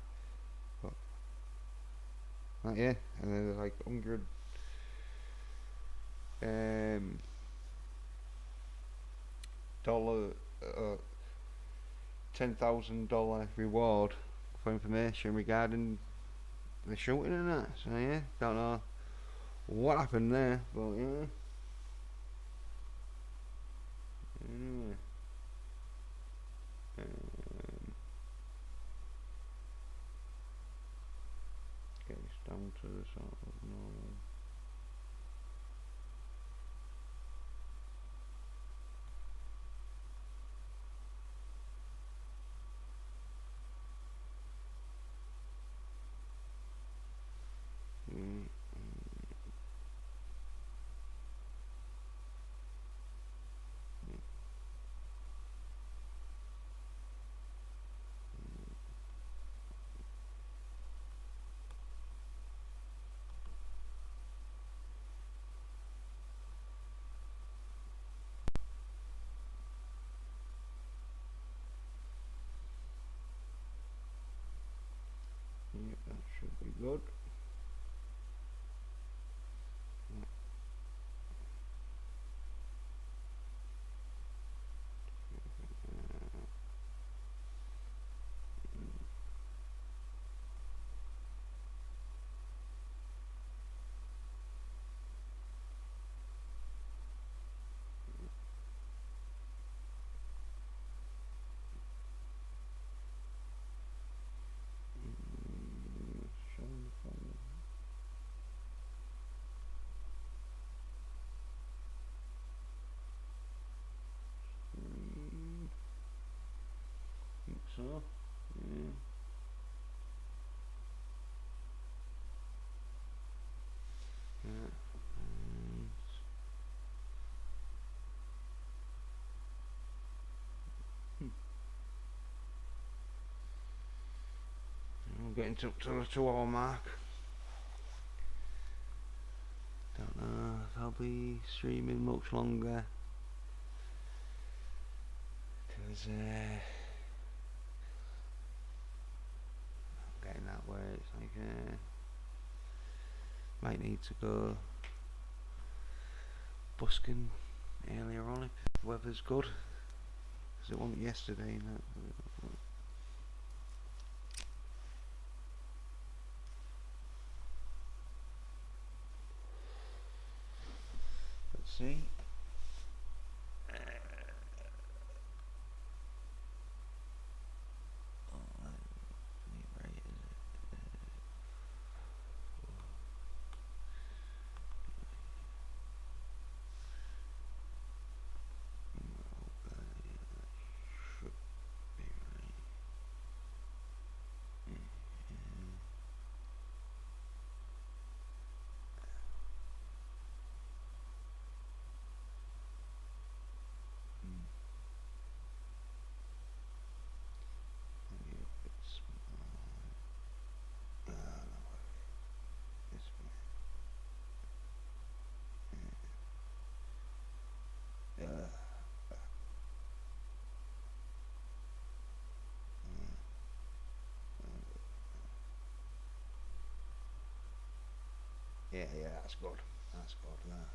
But yeah, and then there's like $100 $10,000 reward for information regarding the shooting and that. So yeah, don't know what happened there, but yeah. Anyway. Get this down to the sort of normal. Yeah, that should be good. Think so, yeah. I'm getting to the 2 hour mark. Don't know if I'll be streaming much longer. Because I'm getting that way, it's like might need to go busking earlier on if the weather's good, because it wasn't yesterday and that. Let's see. Yeah, that's good. That's good. That.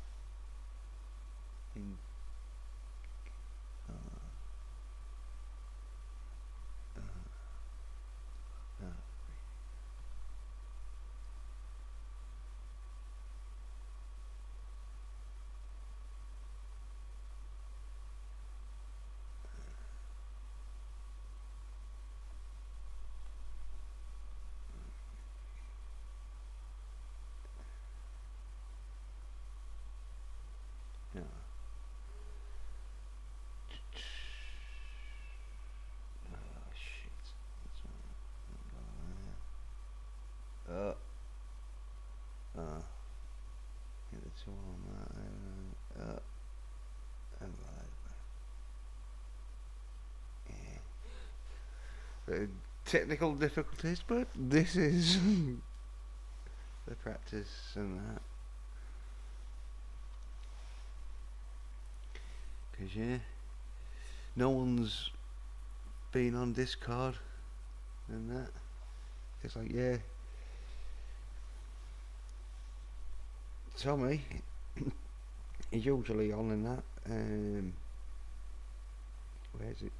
Yeah. Oh shit. That's right. Get the 2 on that. Yeah. Technical difficulties, but this is the practice and that. Because, yeah, no one's been on Discord and that. It's like, yeah. Tommy, he's usually on and that. Where is it?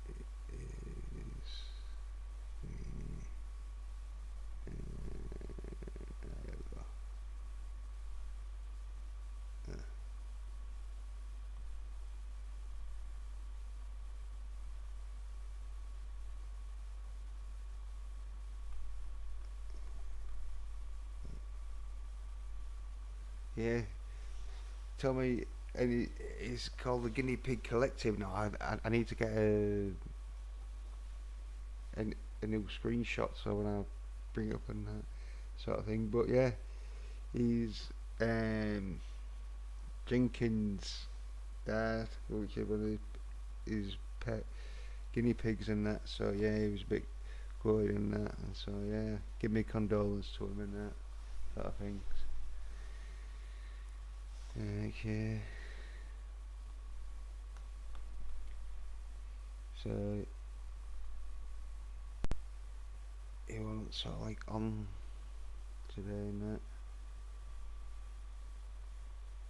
It is. There we go. Yeah, Tommy, and it's called the Guinea Pig Collective now. I need to get a new screenshot so when I bring it up and that sort of thing. But yeah, he's Jenkins' dad, which is one of his pet guinea pigs and that. So yeah, he was a bit worried and that, and so yeah, give me condolence to him and that sort of things. Okay. So he wasn't sort of like on today and that.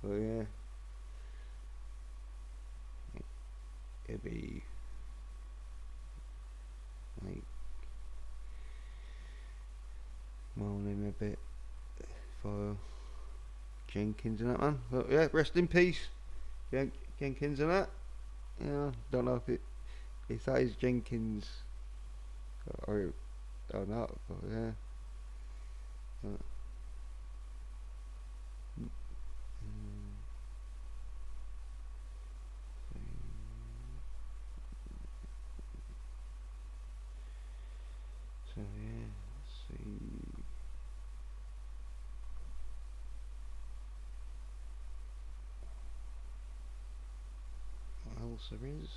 But yeah, it'd be like moaning a bit for Jenkins and that, man. But yeah, rest in peace, Jenkins and that. Yeah, don't know if that is Jenkins or not, but yeah. So yeah, let's see. What else there is?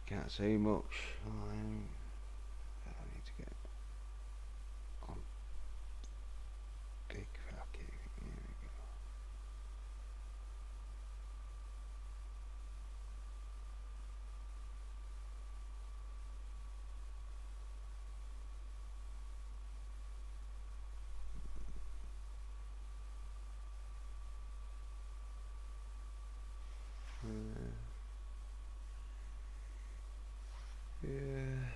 Can't say much. I need to get on big fucking. Here we go. Yeah,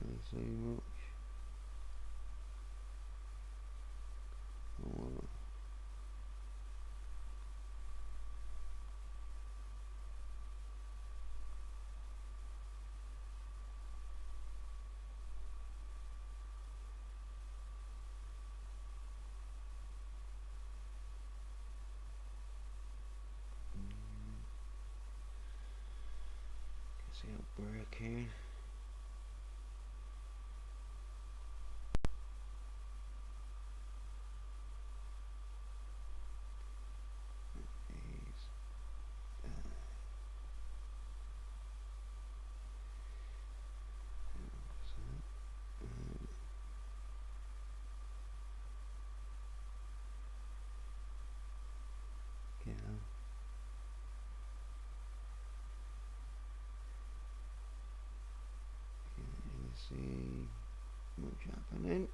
not say much. See how breaking. see much happening.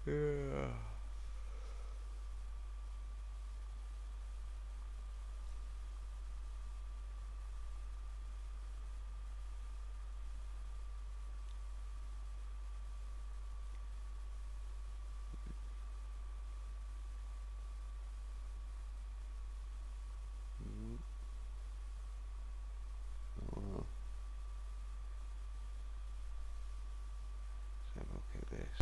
Yeah. Oh, well. Let's have a look at this.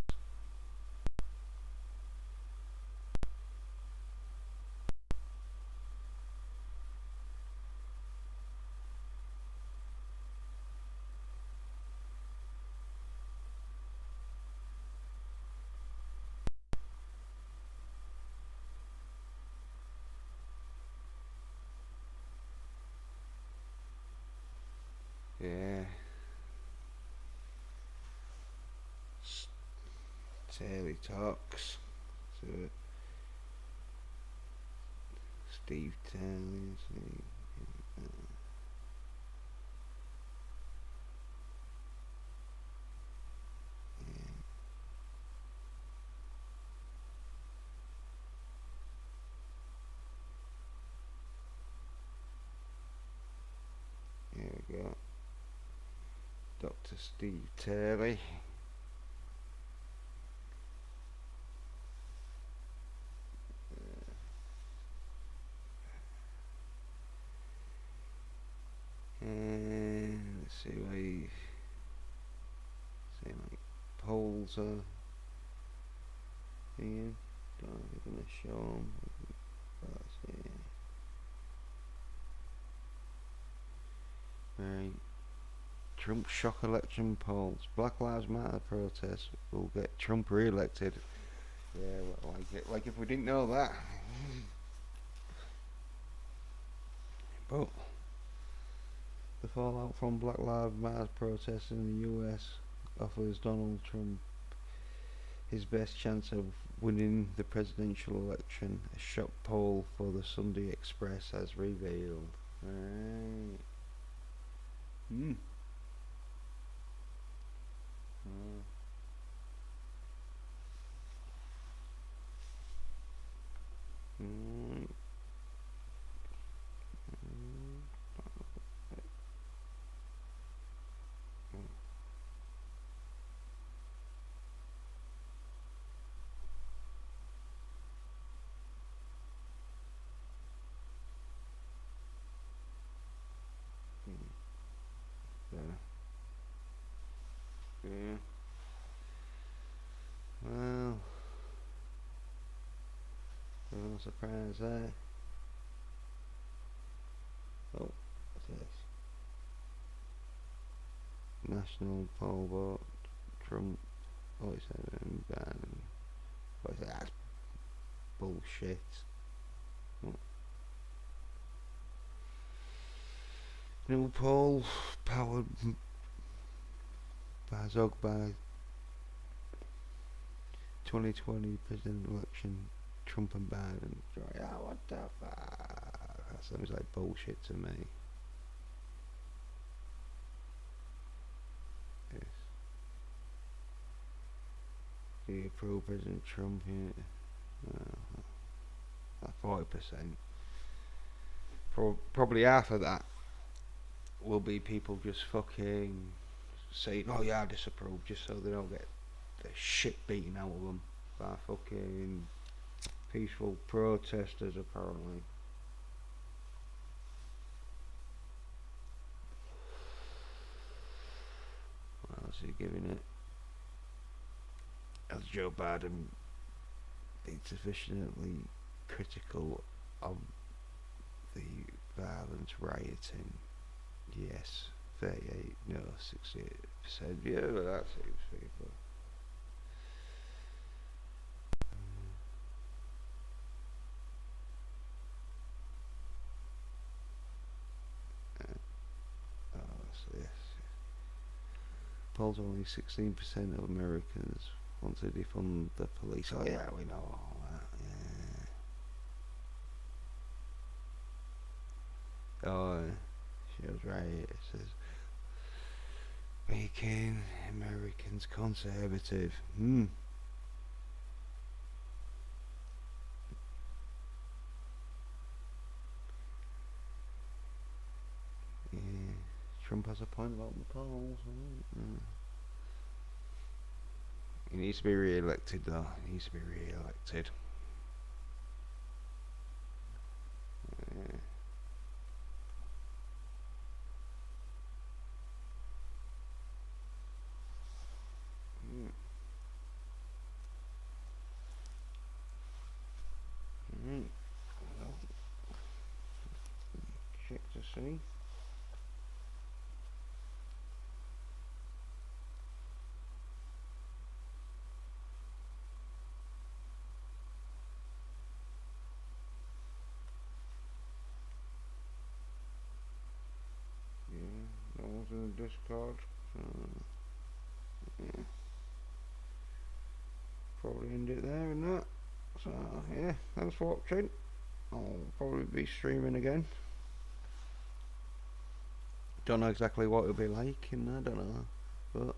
Yeah. Taylor talks to Steve Taylor. Here we go. Dr. Steve Taylor. And let's see what he saying, like polls are being. Don't know if we're gonna show them. Right. Trump shock election polls. Black Lives Matter protests will get Trump re-elected. Yeah, well, like if we didn't know that. But the fallout from Black Lives Matter protests in the US offers Donald Trump his best chance of winning the presidential election. A shock poll for the Sunday Express has revealed. Right. Yeah. Well, no surprise there. Oh, what's this? National poll vote. Trump 47 Biden. What's that? That's bullshit. Oh. New poll powered by Zog by 2020 president election. Trump and Biden. Yeah, what the fuck? That sounds like bullshit to me. Yes. Do you approve President Trump? Yeah. 40%. Probably half of that will be people just fucking saying, oh yeah, I disapprove, just so they don't get the shit beaten out of them by fucking peaceful protesters, apparently. What else are you giving it? Has Joe Biden been sufficiently critical of the violence rioting? Yes. 38, no, 68%. Yeah, but that seems feasible. Polls only 16% of Americans want to defund the police. Oh yeah, we know all that. Yeah. Oh It was right. It says, making Americans conservative. Yeah, Trump has a point about the polls. He needs to be re-elected, though. He needs to be re-elected. Yeah. Check to see. That was in the Discord. Yeah. Probably end it there and that. So yeah, thanks for watching. I'll probably be streaming again. Don't know exactly what it'll be like, and I don't know, but